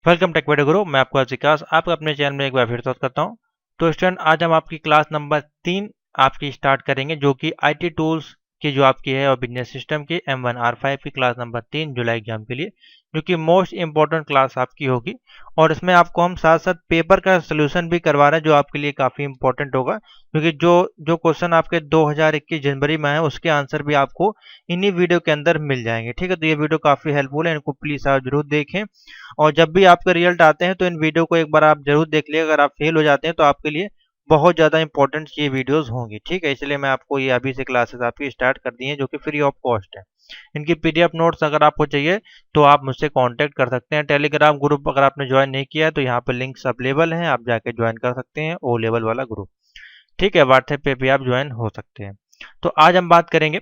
Welcome take video गुरु। मैं आपको आज विकास आपका अपने चैनल में एक बार फिर स्वागत करता हूं। तो स्टूडेंट, आज हम आपकी क्लास नंबर 3 आपकी स्टार्ट करेंगे, जो कि आईटी टूल्स की जो आपकी है और बिजनेस सिस्टम की M1R5 की क्लास नंबर 3 जुलाई एग्जाम के लिए, जो कि मोस्ट इंपॉर्टेंट क्लास आपकी होगी। और इसमें आपको हम साथ साथ पेपर का सोल्यूशन भी करवा रहे हैं, जो आपके लिए काफ़ी इंपॉर्टेंट होगा, क्योंकि जो जो क्वेश्चन आपके 2021 जनवरी में है उसके आंसर भी आपको इन्हीं वीडियो के अंदर मिल जाएंगे। ठीक है, तो ये वीडियो काफ़ी हेल्पफुल है, इनको प्लीज़ आप जरूर देखें। और जब भी आपके रिजल्ट आते हैं तो इन वीडियो को एक बार आप जरूर देख लिए। अगर आप फेल हो जाते हैं तो आपके लिए बहुत ज़्यादा इंपॉर्टेंट ये वीडियोस होंगी। ठीक है, इसलिए मैं आपको ये अभी से क्लासेस आपकी स्टार्ट कर दी हैं, जो कि फ्री ऑफ कॉस्ट है। इनकी पीडीएफ नोट्स अगर आपको चाहिए तो आप मुझसे कांटेक्ट कर सकते हैं। टेलीग्राम ग्रुप अगर आपने ज्वाइन नहीं किया है तो यहाँ पर लिंक्स अवेलेबल हैं, आप जाके ज्वाइन कर सकते हैं, ओ लेवल वाला ग्रुप। ठीक है, व्हाट्सएप पे भी आप ज्वाइन हो सकते हैं। तो आज हम बात करेंगे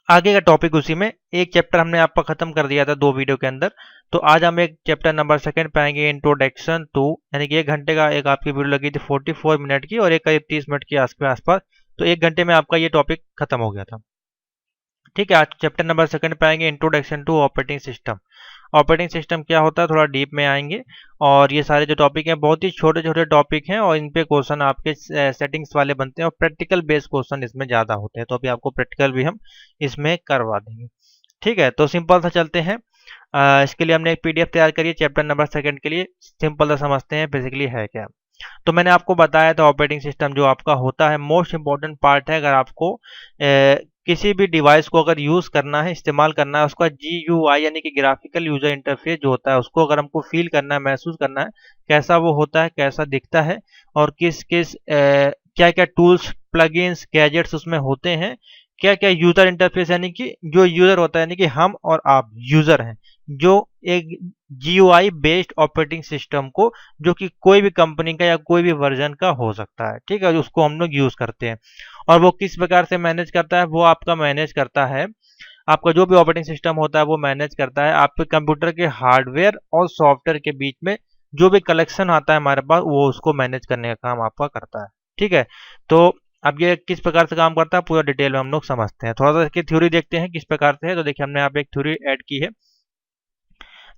आगे का टॉपिक। उसी में एक चैप्टर हमने आपका खत्म कर दिया था 2 वीडियो के अंदर। तो आज हम एक चैप्टर नंबर 2 पे आएंगे, इंट्रोडक्शन टू, यानी कि 1 घंटे का एक आपकी वीडियो लगी थी 44 मिनट की और एक करीब 30 मिनट के आसपास। तो 1 घंटे में आपका ये टॉपिक खत्म हो गया था। ठीक है, आज चैप्टर नंबर 2 पे आएंगे, introduction to operating system. Operating system क्या होता है थोड़ा डीप में आएंगे। और ये सारे जो टॉपिक हैं बहुत ही छोटे छोटे टॉपिक हैं और इन पे क्वेश्चन आपके सेटिंग्स वाले बनते हैं और प्रैक्टिकल बेस्ड क्वेश्चन इसमें ज़्यादा होते हैं। तो अभी आपको प्रैक्टिकल भी हम इसमें करवा देंगे। ठीक है, तो सिंपल सा चलते हैं। इसके लिए हमने एक पीडीएफ तैयार करी है चैप्टर नंबर 2 के लिए। सिंपल सा समझते हैं बेसिकली है क्या। तो मैंने आपको बताया था ऑपरेटिंग सिस्टम जो आपका होता है मोस्ट इंपॉर्टेंट पार्ट है। अगर आपको किसी भी डिवाइस को अगर यूज करना है, इस्तेमाल करना है, उसका GUI यानी कि ग्राफिकल यूजर इंटरफेस जो होता है उसको अगर हमको फील करना है, महसूस करना है कैसा वो होता है, कैसा दिखता है और किस किस क्या क्या टूल्स प्लगइन्स गैजेट्स उसमें होते हैं, क्या क्या यूजर इंटरफेस यानी कि जो यूजर होता है, यानी कि हम और आप यूजर हैं, जो एक GUI बेस्ड ऑपरेटिंग सिस्टम को, जो कि कोई भी कंपनी का या कोई भी वर्जन का हो सकता है। ठीक है, उसको हम लोग यूज करते हैं। और वो किस प्रकार से मैनेज करता है, वो आपका मैनेज करता है, आपका जो भी ऑपरेटिंग सिस्टम होता है वो मैनेज करता है आपके कंप्यूटर के हार्डवेयर और सॉफ्टवेयर के बीच में जो भी कलेक्शन आता है हमारे पास, वो उसको मैनेज करने का काम आपका करता है। ठीक है, तो अब ये किस प्रकार से काम करता है पूरा डिटेल में हम लोग समझते हैं। थोड़ा सा इसकी थ्योरी देखते हैं किस प्रकार से है। तो देखिए, हमने यहाँ पे एक थ्योरी ऐड की है।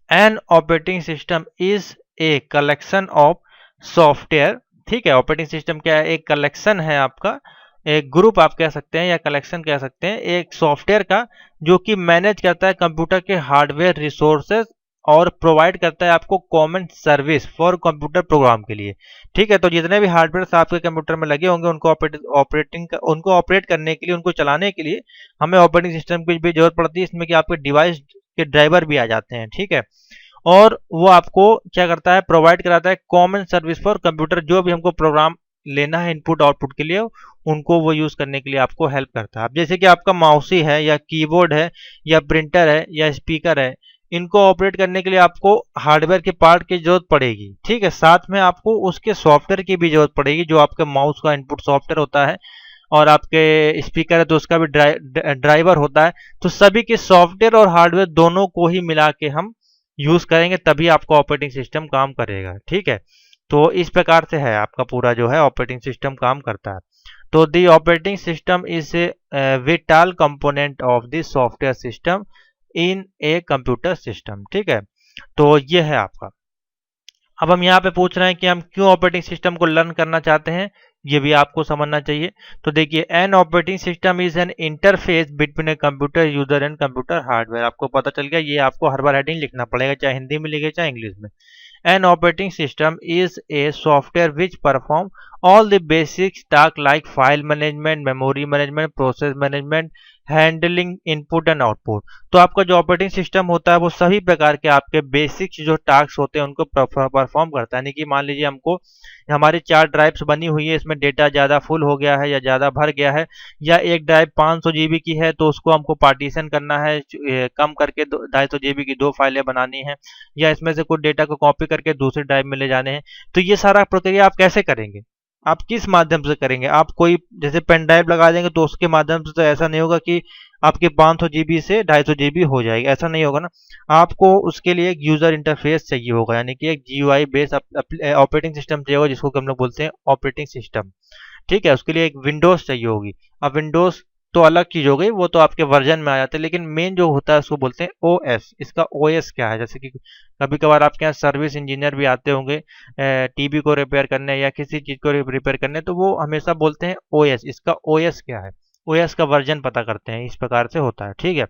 An operating system is a collection of software. ठीक है, ऑपरेटिंग सिस्टम क्या है, एक कलेक्शन है आपका, एक ग्रुप आप कह सकते हैं या कलेक्शन कह सकते हैं एक सॉफ्टवेयर का, जो कि मैनेज करता है कंप्यूटर के हार्डवेयर रिसोर्सेज और प्रोवाइड करता है आपको common service for computer program के लिए। ठीक है, तो जितने भी हार्डवेयर आपके कंप्यूटर में लगे होंगे उनको उनको ऑपरेट करने के लिए, उनको चलाने के लिए हमें ऑपरेटिंग सिस्टम की भी जरूरत पड़ती है। इसमें कि आपके डिवाइस के ड्राइवर भी आ जाते हैं। ठीक है, और वो आपको क्या करता है, प्रोवाइड कराता है कॉमन सर्विस फॉर कंप्यूटर। जो भी हमको प्रोग्राम लेना है इनपुट आउटपुट के लिए, उनको वो यूज करने के लिए आपको हेल्प करता है। अब जैसे कि आपका माउस ही है या कीबोर्ड है या प्रिंटर है या स्पीकर है, इनको ऑपरेट करने के लिए आपको हार्डवेयर के पार्ट की जरूरत पड़ेगी। ठीक है, साथ में आपको उसके सॉफ्टवेयर की भी जरूरत पड़ेगी, जो आपके माउस का इनपुट सॉफ्टवेयर होता है और आपके स्पीकर है तो उसका भी ड्राइवर होता है। तो सभी के सॉफ्टवेयर और हार्डवेयर दोनों को ही मिला के हम यूज करेंगे, तभी आपका ऑपरेटिंग सिस्टम काम करेगा। ठीक है, तो इस प्रकार से है आपका पूरा जो है ऑपरेटिंग सिस्टम काम करता है। तो the operating system is a whittle component of the software system in a computer system. ठीक है, तो ये है आपका। अब हम यहाँ पे पूछ रहे हैं कि हम क्यों ऑपरेटिंग सिस्टम को लर्न करना चाहते हैं, ये भी आपको समझना चाहिए। तो देखिए, an operating system is an interface between a computer user and computer hardware. आपको पता चल गया, ये आपको हर बार हेडिंग लिखना पड़ेगा, चाहे हिंदी में लिखे चाहे इंग्लिश में। An operating system is a software which perform all the basic tasks like file management, memory management, process management, handling input and output. तो आपका जो ऑपरेटिंग सिस्टम होता है वो सभी प्रकार के आपके बेसिक जो टास्क होते हैं उनको परफॉर्म करता है। यानी कि मान लीजिए हमको हमारी 4 ड्राइव्स बनी हुई है, इसमें डेटा ज़्यादा फुल हो गया है या ज़्यादा भर गया है, या एक ड्राइव 500 GB की है तो उसको हमको पार्टीशन करना है, कम करके 250 GB की 2 फाइलें बनानी है, या इसमें से कुछ डेटा को कॉपी करके दूसरे ड्राइव में ले जाने हैं। तो ये सारा प्रक्रिया आप कैसे करेंगे, आप किस माध्यम से करेंगे। आप कोई जैसे पेन ड्राइव लगा देंगे तो उसके माध्यम से तो ऐसा नहीं होगा कि आपके 500 GB से 250 GB हो जाएगी, ऐसा नहीं होगा ना। आपको उसके लिए एक यूजर इंटरफेस चाहिए होगा, यानी कि एक GUI बेस्ड ऑपरेटिंग सिस्टम चाहिए होगा, जिसको हम लोग बोलते हैं ऑपरेटिंग सिस्टम। ठीक है, उसके लिए एक विंडोज चाहिए होगी। अब विंडोज तो अलग चीज हो गई, वो तो आपके वर्जन में आ जाते हैं। लेकिन मेन जो होता है उसको बोलते हैं ओएस। इसका ओएस क्या है, जैसे कि कभी कभार आपके यहाँ सर्विस इंजीनियर भी आते होंगे टीवी को रिपेयर करने या किसी चीज को रिपेयर करने, तो वो हमेशा बोलते हैं ओएस। इसका ओएस क्या है, ओएस का वर्जन पता करते हैं, इस प्रकार से होता है। ठीक है,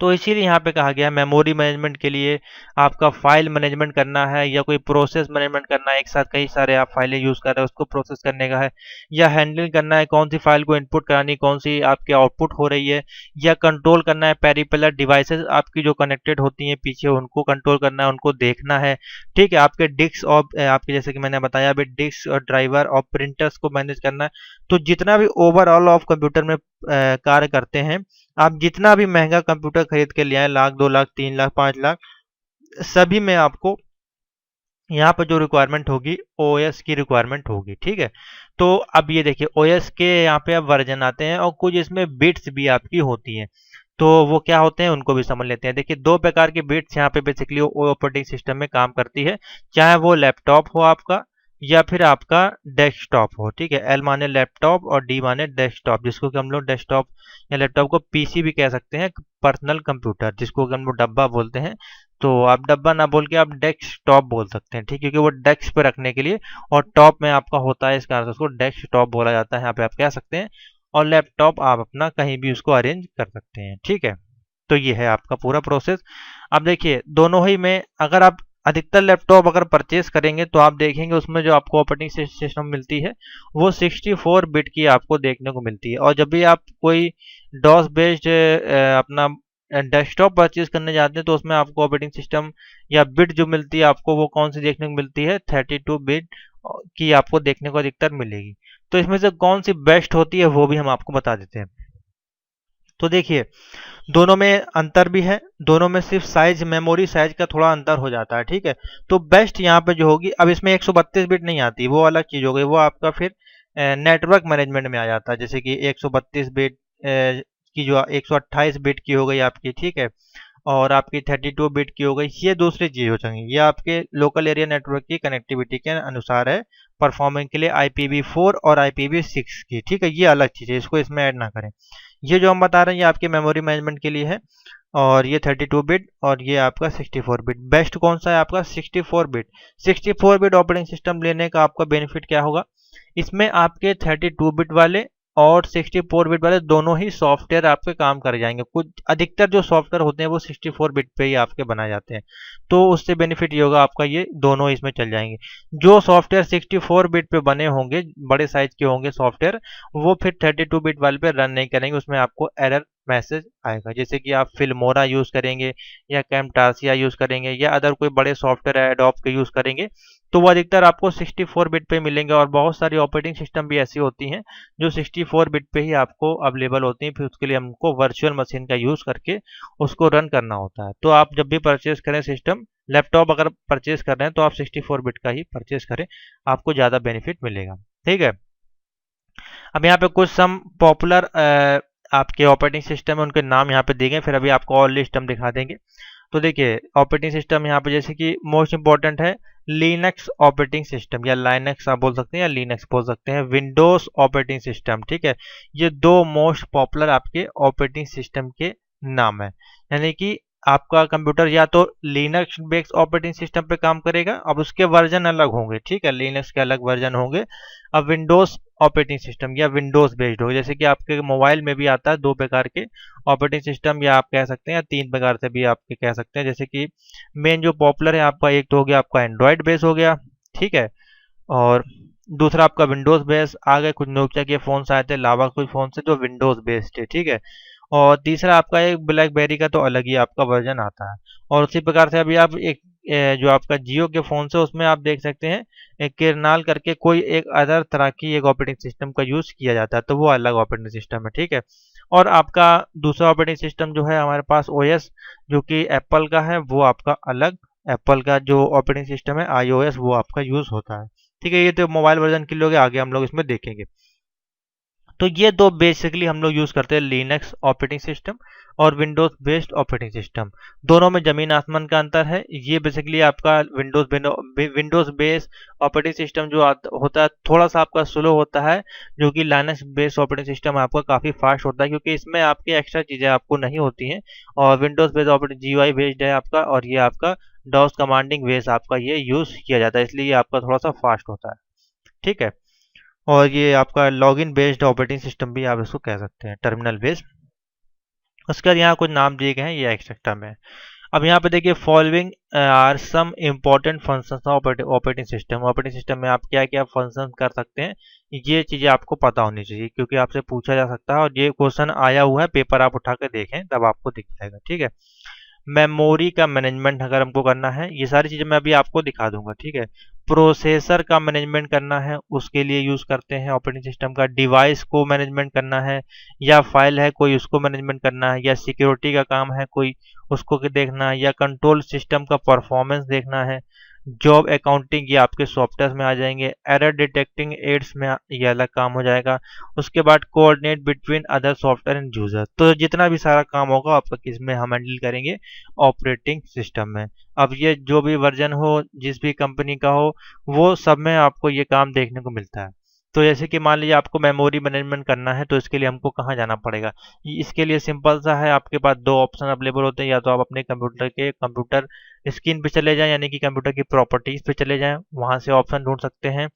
तो इसीलिए यहाँ पे कहा गया है मेमोरी मैनेजमेंट के लिए आपका फाइल मैनेजमेंट करना है या कोई प्रोसेस मैनेजमेंट करना है, एक साथ कई सारे आप फाइलें यूज कर रहे हैं उसको प्रोसेस करने का है, या हैंडल करना है कौन सी फाइल को इनपुट करानी, कौन सी आपकी आउटपुट हो रही है, या कंट्रोल करना है पेरिफेरल डिवाइसेस आपकी जो कनेक्टेड होती हैं पीछे, उनको कंट्रोल करना है, उनको देखना है। ठीक है, आपके डिस्क और आपके जैसे कि मैंने बताया अभी डिस्क और ड्राइवर और प्रिंटर्स को मैनेज करना है। तो जितना भी ओवरऑल ऑफ कंप्यूटर में कार्य करते हैं, आप जितना भी महंगा कंप्यूटर खरीद के ले आए, लाख 2 लाख 3 लाख 5 लाख, सभी में आपको यहाँ पर जो रिक्वायरमेंट होगी ओएस की रिक्वायरमेंट होगी। ठीक है, तो अब ये देखिए ओएस के यहाँ पे अब वर्जन आते हैं और कुछ इसमें बिट्स भी आपकी होती हैं। तो वो क्या होते हैं उनको भी समझ लेते हैं। देखिए दो प्रकार की बिट्स यहाँ पे बेसिकली ऑपरेटिंग सिस्टम में काम करती है, चाहे वो लैपटॉप हो आपका या फिर आपका डेस्कटॉप हो। ठीक है, एल माने लैपटॉप और डी माने डेस्कटॉप, जिसको कि हम लोग डेस्कटॉप या लैपटॉप को पीसी भी कह सकते हैं, पर्सनल कंप्यूटर जिसको कि हम लोग डब्बा बोलते हैं। तो आप डब्बा ना बोल के आप डेस्कटॉप बोल सकते हैं। ठीक है, क्योंकि वो डेस्क पे रखने के लिए और टॉप में आपका होता है, इस कारण से उसको डेस्कटॉप बोला जाता है, यहाँ पे आप कह सकते हैं। और लैपटॉप आप अपना कहीं भी उसको अरेंज कर सकते हैं। ठीक है, तो ये है आपका पूरा प्रोसेस। अब देखिए दोनों ही में अगर आप अधिकतर लैपटॉप अगर परचेस करेंगे तो आप देखेंगे उसमें जो आपको ऑपरेटिंग सिस्टम मिलती है वो 64 बिट की आपको देखने को मिलती है। और जब भी आप कोई डॉस बेस्ड अपना डेस्कटॉप परचेज करने जाते हैं तो उसमें आपको ऑपरेटिंग सिस्टम या बिट जो मिलती है आपको वो कौन सी देखने को मिलती है, 32 बिट की आपको देखने को अधिकतर मिलेगी। तो इसमें से कौन सी बेस्ट होती है वो भी हम आपको बता देते हैं। तो देखिए दोनों में अंतर भी है, दोनों में सिर्फ साइज मेमोरी साइज का थोड़ा अंतर हो जाता है। ठीक है, तो बेस्ट यहाँ पे जो होगी, अब इसमें 132 बिट नहीं आती, वो अलग चीज हो गई, वो आपका फिर नेटवर्क मैनेजमेंट में आ जाता है। जैसे कि 132 बिट की जो 128 बिट की हो गई आपकी, ठीक है, और आपकी 32 बिट की हो गई, ये दूसरी चीज हो जाएंगी। ये आपके लोकल एरिया नेटवर्क की कनेक्टिविटी के अनुसार है, परफॉर्मेंस के लिए IPv4 और IPv6 की। ठीक है, ये अलग चीज है, इसको इसमें ऐड ना करें। ये जो हम बता रहे हैं ये आपके मेमोरी मैनेजमेंट के लिए है, और ये 32 बिट और ये आपका 64 बिट। बेस्ट कौन सा है आपका 64 बिट। 64 बिट ऑपरेटिंग सिस्टम लेने का आपका बेनिफिट क्या होगा, इसमें आपके 32 बिट वाले और 64 बिट वाले दोनों ही सॉफ्टवेयर आपके काम कर जाएंगे। कुछ अधिकतर जो सॉफ्टवेयर होते हैं वो 64 बिट पे ही आपके बनाए जाते हैं, तो उससे बेनिफिट ये होगा आपका ये दोनों इसमें चल जाएंगे। जो सॉफ्टवेयर 64 बिट पे बने होंगे, बड़े साइज के होंगे सॉफ्टवेयर, वो फिर 32 बिट वाले पे रन नहीं करेंगे, उसमें आपको एरर मैसेज आएगा। जैसे कि आप फिल्मोरा यूज करेंगे या कैमटासिया यूज करेंगे या अदर कोई बड़े सॉफ्टवेयर एडोब के यूज करेंगे, तो वो अधिकतर आपको 64 बिट पे मिलेंगे। और बहुत सारी ऑपरेटिंग सिस्टम भी ऐसी होती हैं जो 64 बिट पे ही आपको अवेलेबल होती हैं, फिर उसके लिए हमको वर्चुअल मशीन का यूज करके उसको रन करना होता है। तो आप जब भी परचेज करें सिस्टम, लैपटॉप अगर परचेज कर रहे हैं तो आप 64 बिट का ही परचेज करें, आपको ज़्यादा बेनिफिट मिलेगा। ठीक है, अब यहाँ पे कुछ सम पॉपुलर आपके ऑपरेटिंग सिस्टम है, उनके नाम यहाँ पे दिए गए, फिर अभी आपको और लिस्ट हम दिखा देंगे। तो देखिए ऑपरेटिंग सिस्टम यहाँ पे जैसे कि मोस्ट इंपॉर्टेंट है लिनक्स ऑपरेटिंग सिस्टम, या लाइनक्स आप बोल सकते हैं या लिनक्स बोल सकते हैं, विंडोज ऑपरेटिंग सिस्टम। ठीक है, ये दो मोस्ट पॉपुलर आपके ऑपरेटिंग सिस्टम के नाम है। यानी कि आपका कंप्यूटर या तो लिनक्स बेस्ड ऑपरेटिंग सिस्टम पे काम करेगा, अब उसके वर्जन अलग होंगे। ठीक है, लिनक्स के अलग वर्जन होंगे। अब विंडोज ऑपरेटिंग सिस्टम या विंडोज बेस्ड हो, जैसे कि आपके मोबाइल में भी आता है दो प्रकार के ऑपरेटिंग सिस्टम, या आप कह सकते हैं या तीन प्रकार से भी आप कह सकते हैं। जैसे कि मेन जो पॉपुलर है आपका, एक तो हो गया आपका एंड्रॉयड बेस हो गया, ठीक है, और दूसरा आपका विंडोज बेस आ गए, कुछ नोकिया के फोन आए थे, लावा कुछ फोन से जो विंडोज बेस्ड है। ठीक है, और तीसरा आपका एक ब्लैकबेरी का तो अलग ही आपका वर्जन आता है। और उसी प्रकार से अभी आप एक जो आपका जियो के फोन से उसमें आप देख सकते हैं एक किरनाल करके कोई एक अदर तरह की एक ऑपरेटिंग सिस्टम का यूज किया जाता है, तो वो अलग ऑपरेटिंग सिस्टम है। ठीक है, और आपका दूसरा ऑपरेटिंग सिस्टम जो है हमारे पास ओएस जो कि एप्पल का है, वो आपका अलग एप्पल का जो ऑपरेटिंग सिस्टम है iOS वो आपका यूज होता है। ठीक है, ये तो मोबाइल वर्जन के लिए आगे हम लोग इसमें देखेंगे। तो ये दो बेसिकली हम लोग यूज़ करते हैं, लिनक्स ऑपरेटिंग सिस्टम और विंडोज़ बेस्ड ऑपरेटिंग सिस्टम। दोनों में ज़मीन आसमान का अंतर है। ये बेसिकली आपका विंडोज़ बेस्ड ऑपरेटिंग सिस्टम जो होता है थोड़ा सा आपका स्लो होता है, जो कि लिनक्स बेस्ड ऑपरेटिंग सिस्टम आपका काफ़ी फास्ट होता है, क्योंकि इसमें आपकी एक्स्ट्रा चीज़ें आपको नहीं होती हैं। और Windows based operating GUI based है आपका, और ये आपका डॉस कमांडिंग बेस आपका ये यूज़ किया जाता है, इसलिए ये आपका थोड़ा सा फास्ट होता है। ठीक है। और ये आपका लॉगिन बेस्ड ऑपरेटिंग सिस्टम भी आप इसको कह सकते हैं, टर्मिनल बेस्ड। उसके बाद यहाँ कुछ नाम दिए गए हैं, ये एक्सेट्रा में। अब यहाँ पे देखिए, following are some important functions of operating system. Operating system में आप क्या क्या फंक्शन कर सकते हैं, ये चीज़ें आपको पता होनी चाहिए, क्योंकि आपसे पूछा जा सकता है, और ये क्वेश्चन आया हुआ है, पेपर आप उठा कर देखें तब आपको दिख जाएगा। ठीक है। मेमोरी का मैनेजमेंट अगर हमको करना है, ये सारी चीज़ें मैं अभी आपको दिखा दूंगा। ठीक है। प्रोसेसर का मैनेजमेंट करना है, उसके लिए यूज़ करते हैं ऑपरेटिंग सिस्टम का। डिवाइस को मैनेजमेंट करना है, या फाइल है कोई उसको मैनेजमेंट करना है, या सिक्योरिटी का काम है कोई उसको देखना है, या कंट्रोल सिस्टम का परफॉर्मेंस देखना है। जॉब अकाउंटिंग ये आपके सॉफ्टवेयर में आ जाएंगे। एरर डिटेक्टिंग एड्स में ये अलग काम हो जाएगा। उसके बाद coordinate between other software and user. तो जितना भी सारा काम होगा आपका किसमें हम हैंडल करेंगे, ऑपरेटिंग सिस्टम में। अब ये जो भी वर्जन हो, जिस भी कंपनी का हो, वो सब में आपको ये काम देखने को मिलता है। तो जैसे कि मान लीजिए आपको मेमोरी मैनेजमेंट करना है, तो इसके लिए हमको कहाँ जाना पड़ेगा। इसके लिए सिंपल सा है, आपके पास दो ऑप्शन अवेलेबल होते हैं। या तो आप अपने कंप्यूटर स्क्रीन पे चले जाएं, यानी कि कंप्यूटर की प्रॉपर्टीज पे चले जाएं, वहां से ऑप्शन ढूंढ सकते हैं।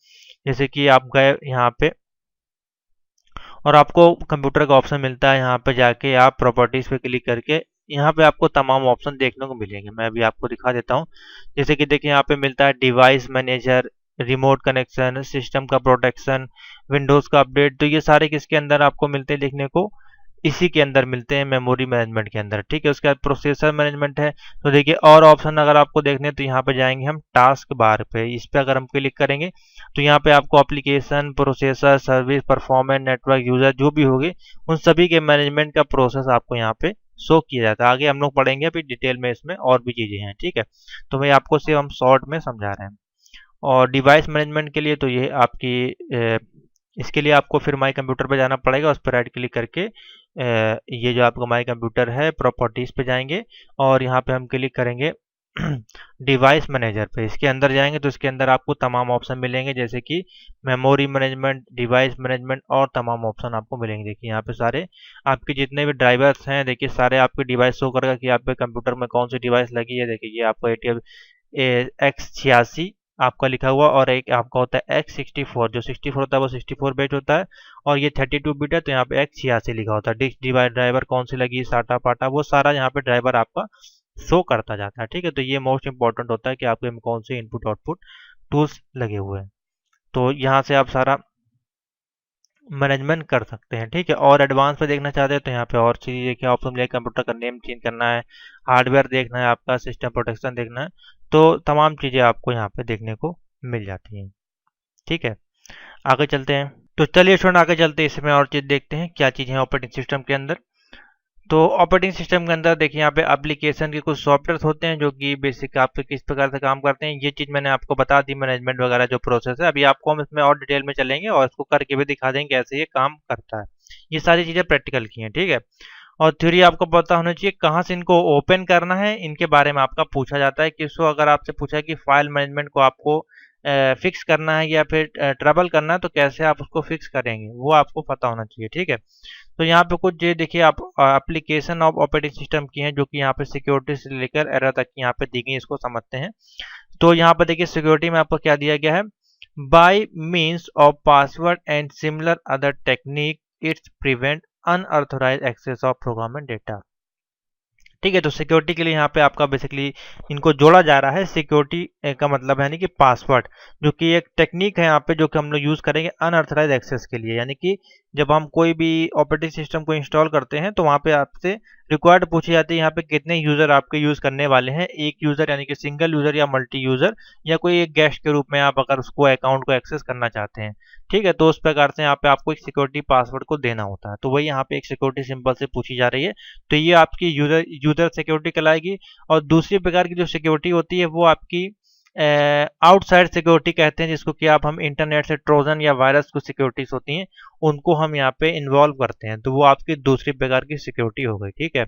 जैसे कि आप गए यहाँ पे, और आपको कंप्यूटर का ऑप्शन मिलता है, यहाँ पे जाके आप प्रॉपर्टीज पे क्लिक करके यहाँ पे आपको तमाम ऑप्शन देखने को मिलेंगे। मैं अभी आपको दिखा देता हूँ। जैसे कि देखिए, यहाँ पे मिलता है device manager, remote connection, system का प्रोटेक्शन, विंडोज का अपडेट। तो ये सारे किसके अंदर आपको मिलते हैं देखने को, इसी के अंदर मिलते हैं, मेमोरी मैनेजमेंट के अंदर। ठीक है। उसके बाद प्रोसेसर मैनेजमेंट है। तो देखिए, और ऑप्शन अगर आपको देखने हैं, तो यहाँ पे जाएंगे हम टास्क बार पे। इस पे अगर हम क्लिक करेंगे, तो यहाँ पे आपको application, processor, service, performance, network, user जो भी होगी, उन सभी के मैनेजमेंट का प्रोसेस आपको यहाँ पे शो किया जाता है। आगे हम लोग पढ़ेंगे अभी डिटेल में, इसमें और भी चीजें हैं। ठीक है। तो मैं आपको सिर्फ हम शॉर्ट में समझा रहे हैं। और डिवाइस मैनेजमेंट के लिए तो ये आपकी इसके लिए आपको फिर माई कंप्यूटर पे जाना पड़ेगा। उस पर राइट क्लिक करके ये जो आपका माई कंप्यूटर है, प्रॉपर्टीज पे जाएंगे, और यहाँ पे हम क्लिक करेंगे डिवाइस मैनेजर पे। इसके अंदर जाएंगे तो इसके अंदर आपको तमाम ऑप्शन मिलेंगे, जैसे कि मेमोरी मैनेजमेंट, डिवाइस मैनेजमेंट, और तमाम ऑप्शन आपको मिलेंगे। देखिए, यहाँ पे सारे आपके जितने भी ड्राइवर्स हैं, देखिए सारे आपके डिवाइस शो करेगा कि आपके कंप्यूटर में कौन सी डिवाइस लगी है। देखिए, ये आपका ATM X86 आपका लिखा हुआ, और एक आपका होता है X64। जो 64 होता है वो 64 बिट होता है, और ये 32 बिट है, तो यहाँ पे X86 लिखा होता है। डिस्क ड्राइवर कौन सी लगी, साटा पाटा, वो सारा यहाँ पे ड्राइवर आपका शो करता जाता है। ठीक है। तो ये मोस्ट इंपॉर्टेंट होता है कि आपके में कौन से इनपुट आउटपुट टूल्स लगे हुए हैं। तो यहाँ से आप सारा मैनेजमेंट कर सकते हैं। ठीक है। और एडवांस में देखना चाहते हैं, तो यहाँ पे और चीज़ें क्या ऑप्शन मिलेगा, कंप्यूटर का नेम चेंज करना है, हार्डवेयर देखना है, आपका सिस्टम प्रोटेक्शन देखना है, तो तमाम चीज़ें आपको यहाँ पे देखने को मिल जाती हैं। ठीक है। आगे चलते हैं। तो चलिए स्टूडेंट, आगे चलते हैं, इसमें और चीज़ देखते हैं क्या चीज़ है ऑपरेटिंग सिस्टम के अंदर। तो ऑपरेटिंग सिस्टम के अंदर देखिए, यहाँ पे एप्लीकेशन के कुछ सॉफ्टवेयर होते हैं, जो कि बेसिक आपके किस प्रकार से काम करते हैं। ये चीज़ मैंने आपको बता दी, मैनेजमेंट वगैरह जो प्रोसेस है। अभी आपको हम इसमें और डिटेल में चलेंगे, और इसको करके भी दिखा देंगे कैसे ये काम करता है। ये सारी चीज़ें प्रैक्टिकल की हैं। ठीक है। और थ्योरी आपको पता होना चाहिए, कहाँ से इनको ओपन करना है, इनके बारे में आपका पूछा जाता है। किसको अगर आपसे पूछा है कि फाइल मैनेजमेंट को आपको फिक्स करना है, या फिर ट्रबल करना है, तो कैसे आप उसको फिक्स करेंगे, वो आपको पता होना चाहिए। ठीक है। तो यहाँ पे कुछ ये देखिए, आप एप्लीकेशन ऑफ ऑपरेटिंग सिस्टम की हैं, जो कि यहाँ पे सिक्योरिटी से लेकर एरर तक की यहाँ पे दी गई, इसको समझते हैं। तो यहाँ पे देखिए, सिक्योरिटी में आपको क्या दिया गया है, by means of password and similar other technique it's prevent unauthorised access of program and data. ठीक है। तो सिक्योरिटी के लिए यहाँ पे आपका बेसिकली इनको जोड़ा जा रहा है। सिक्योरिटी का मतलब है, यानी कि पासवर्ड, जो कि एक टेक्निक है यहाँ पे, जो कि हम लोग यूज करेंगे अनऑथराइज एक्सेस के लिए। यानी कि जब हम कोई भी ऑपरेटिंग सिस्टम को इंस्टॉल करते हैं, तो वहाँ पे आपसे रिक्वायर्ड पूछी जाती है यहाँ पे कितने यूजर आपके यूज करने वाले हैं। एक यूजर यानी कि सिंगल यूजर, या मल्टी यूजर, या कोई एक गेस्ट के रूप में आप अगर उसको अकाउंट को एक्सेस करना चाहते हैं। ठीक है। तो उस प्रकार से यहाँ पे आपको एक सिक्योरिटी पासवर्ड को देना होता है। तो वही यहाँ पे एक सिक्योरिटी सिंबल से पूछी जा रही है। तो ये आपकी यूजर सिक्योरिटी कहलाएगी। और दूसरी प्रकार की जो सिक्योरिटी होती है, वो आपकी आउटसाइड सिक्योरिटी कहते हैं, जिसको कि आप हम इंटरनेट से ट्रोजन या वायरस को सिक्योरिटीज होती हैं उनको हम यहाँ पे इन्वॉल्व करते हैं, तो वो आपकी दूसरी प्रकार की सिक्योरिटी हो गई। ठीक है,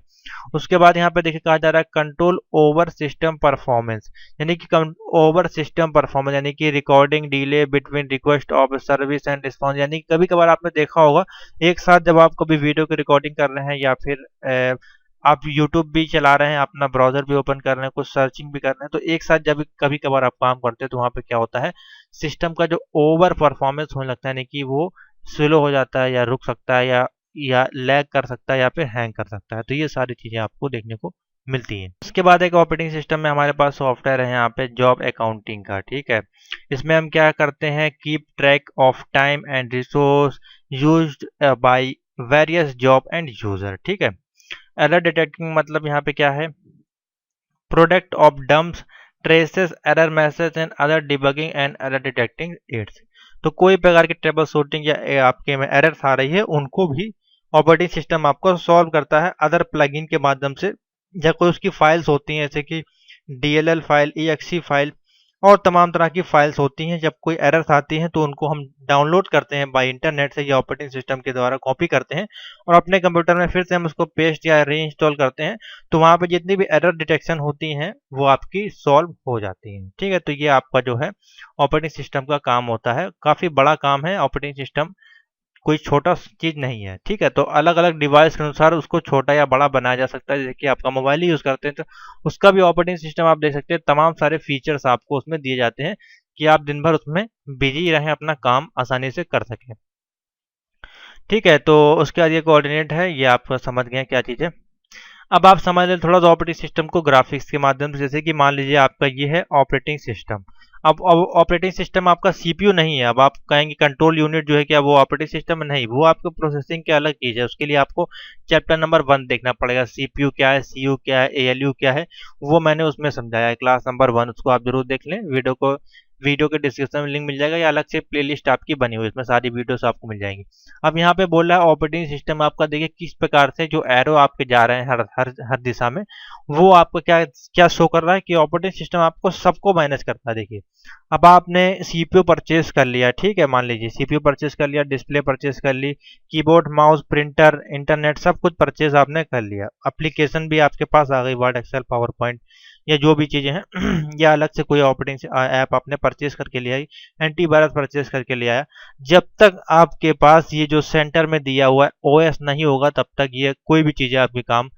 उसके बाद यहाँ पे देखिए कहा जा रहा है कंट्रोल ओवर सिस्टम परफॉर्मेंस, यानी कि ओवर सिस्टम परफॉर्मेंस, यानी कि recording delay between request of service and response, यानी कि कभी कभार आपने देखा होगा एक साथ जब आप कभी वीडियो की रिकॉर्डिंग कर रहे हैं या फिर आप YouTube भी चला रहे हैं, अपना ब्राउजर भी ओपन कर रहे हैं, कुछ सर्चिंग भी कर रहे हैं, तो एक साथ जब कभी कभार आप काम करते हैं तो वहाँ पे क्या होता है, सिस्टम का जो ओवर परफॉर्मेंस होने लगता है, यानी कि वो स्लो हो जाता है या रुक सकता है या लैग कर सकता है या फिर हैंग कर सकता है। तो ये सारी चीज़ें आपको देखने को मिलती हैं। उसके बाद एक ऑपरेटिंग सिस्टम में हमारे पास सॉफ्टवेयर है यहाँ पे जॉब अकाउंटिंग का। ठीक है, इसमें हम क्या करते हैं, keep track of time and resource used by various job and user. ठीक है, एरर डिटेक्टिंग मतलब यहाँ पे क्या है, product of dumps traces error message and other debugging and error detecting aids. तो कोई प्रकार की ट्रबल शूटिंग या आपके में एरर्स आ रही है उनको भी ऑपरेटिंग सिस्टम आपको सॉल्व करता है अदर प्लगइन के माध्यम से, या कोई उसकी फाइल्स होती हैं जैसे कि DLL फाइल, EXE फाइल और तमाम तरह की फाइल्स होती हैं। जब कोई एरर्स आती हैं तो उनको हम डाउनलोड करते हैं बाय इंटरनेट से या ऑपरेटिंग सिस्टम के द्वारा कॉपी करते हैं और अपने कंप्यूटर में फिर से हम उसको पेस्ट या रीइंस्टॉल करते हैं, तो वहाँ पे जितनी भी एरर डिटेक्शन होती हैं वो आपकी सॉल्व हो जाती हैं। ठीक है, तो ये आपका जो है ऑपरेटिंग सिस्टम का काम होता है, काफ़ी बड़ा काम है। ऑपरेटिंग सिस्टम कोई छोटा चीज नहीं है। ठीक है, तो अलग अलग डिवाइस के अनुसार उसको छोटा या बड़ा बनाया जा सकता है। जैसे कि आपका मोबाइल ही यूज करते हैं तो उसका भी ऑपरेटिंग सिस्टम आप देख सकते हैं, तमाम सारे फीचर्स आपको उसमें दिए जाते हैं कि आप दिन भर उसमें बिजी रहें, अपना काम आसानी से कर सकें। ठीक है, तो उसके बाद ये कोऑर्डिनेट है, ये आप समझ गए क्या चीज़ है। अब आप समझ लें थोड़ा सा ऑपरेटिंग सिस्टम को ग्राफिक्स के माध्यम से। जैसे कि मान लीजिए आपका ये है ऑपरेटिंग सिस्टम। अब ऑपरेटिंग सिस्टम आपका CPU नहीं है। अब आप कहेंगे कंट्रोल यूनिट जो है क्या वो ऑपरेटिंग सिस्टम में नहीं, वो आपको प्रोसेसिंग की अलग चीज़ है। उसके लिए आपको चैप्टर नंबर 1 देखना पड़ेगा। CPU क्या है, CU क्या है, ALU क्या है, वो मैंने उसमें समझाया है क्लास नंबर 1, उसको आप जरूर देख लें। वीडियो के डिस्क्रिप्शन में लिंक मिल जाएगा या अलग से प्लेलिस्ट आपकी बनी हुई है, इसमें सारी वीडियोस आपको मिल जाएंगी। अब यहाँ पे बोल रहा है ऑपरेटिंग सिस्टम आपका, देखिए किस प्रकार से जो एरो आपके जा रहे हैं हर दिशा में, वो आपको क्या क्या शो कर रहा है कि ऑपरेटिंग सिस्टम आपको सबको मैनेज करता है। देखिए अब आपने CPU परचेज कर लिया, ठीक है, मान लीजिए CPU परचेज कर लिया, डिस्प्ले परचेज कर ली, कीबोर्ड, माउस, प्रिंटर, इंटरनेट, सब कुछ परचेज आपने कर लिया। एप्लीकेशन भी आपके पास आ गई, वर्ड, एक्सेल, पावर पॉइंट या जो भी चीज़ें हैं या अलग से कोई ऑपरेटिंग ऐप आपने परचेज करके लिया, एंटीवायरस परचेज करके लिया है। जब तक आपके पास ये जो सेंटर में दिया हुआ है OS नहीं होगा तब तक ये कोई भी चीज़ें आपके काम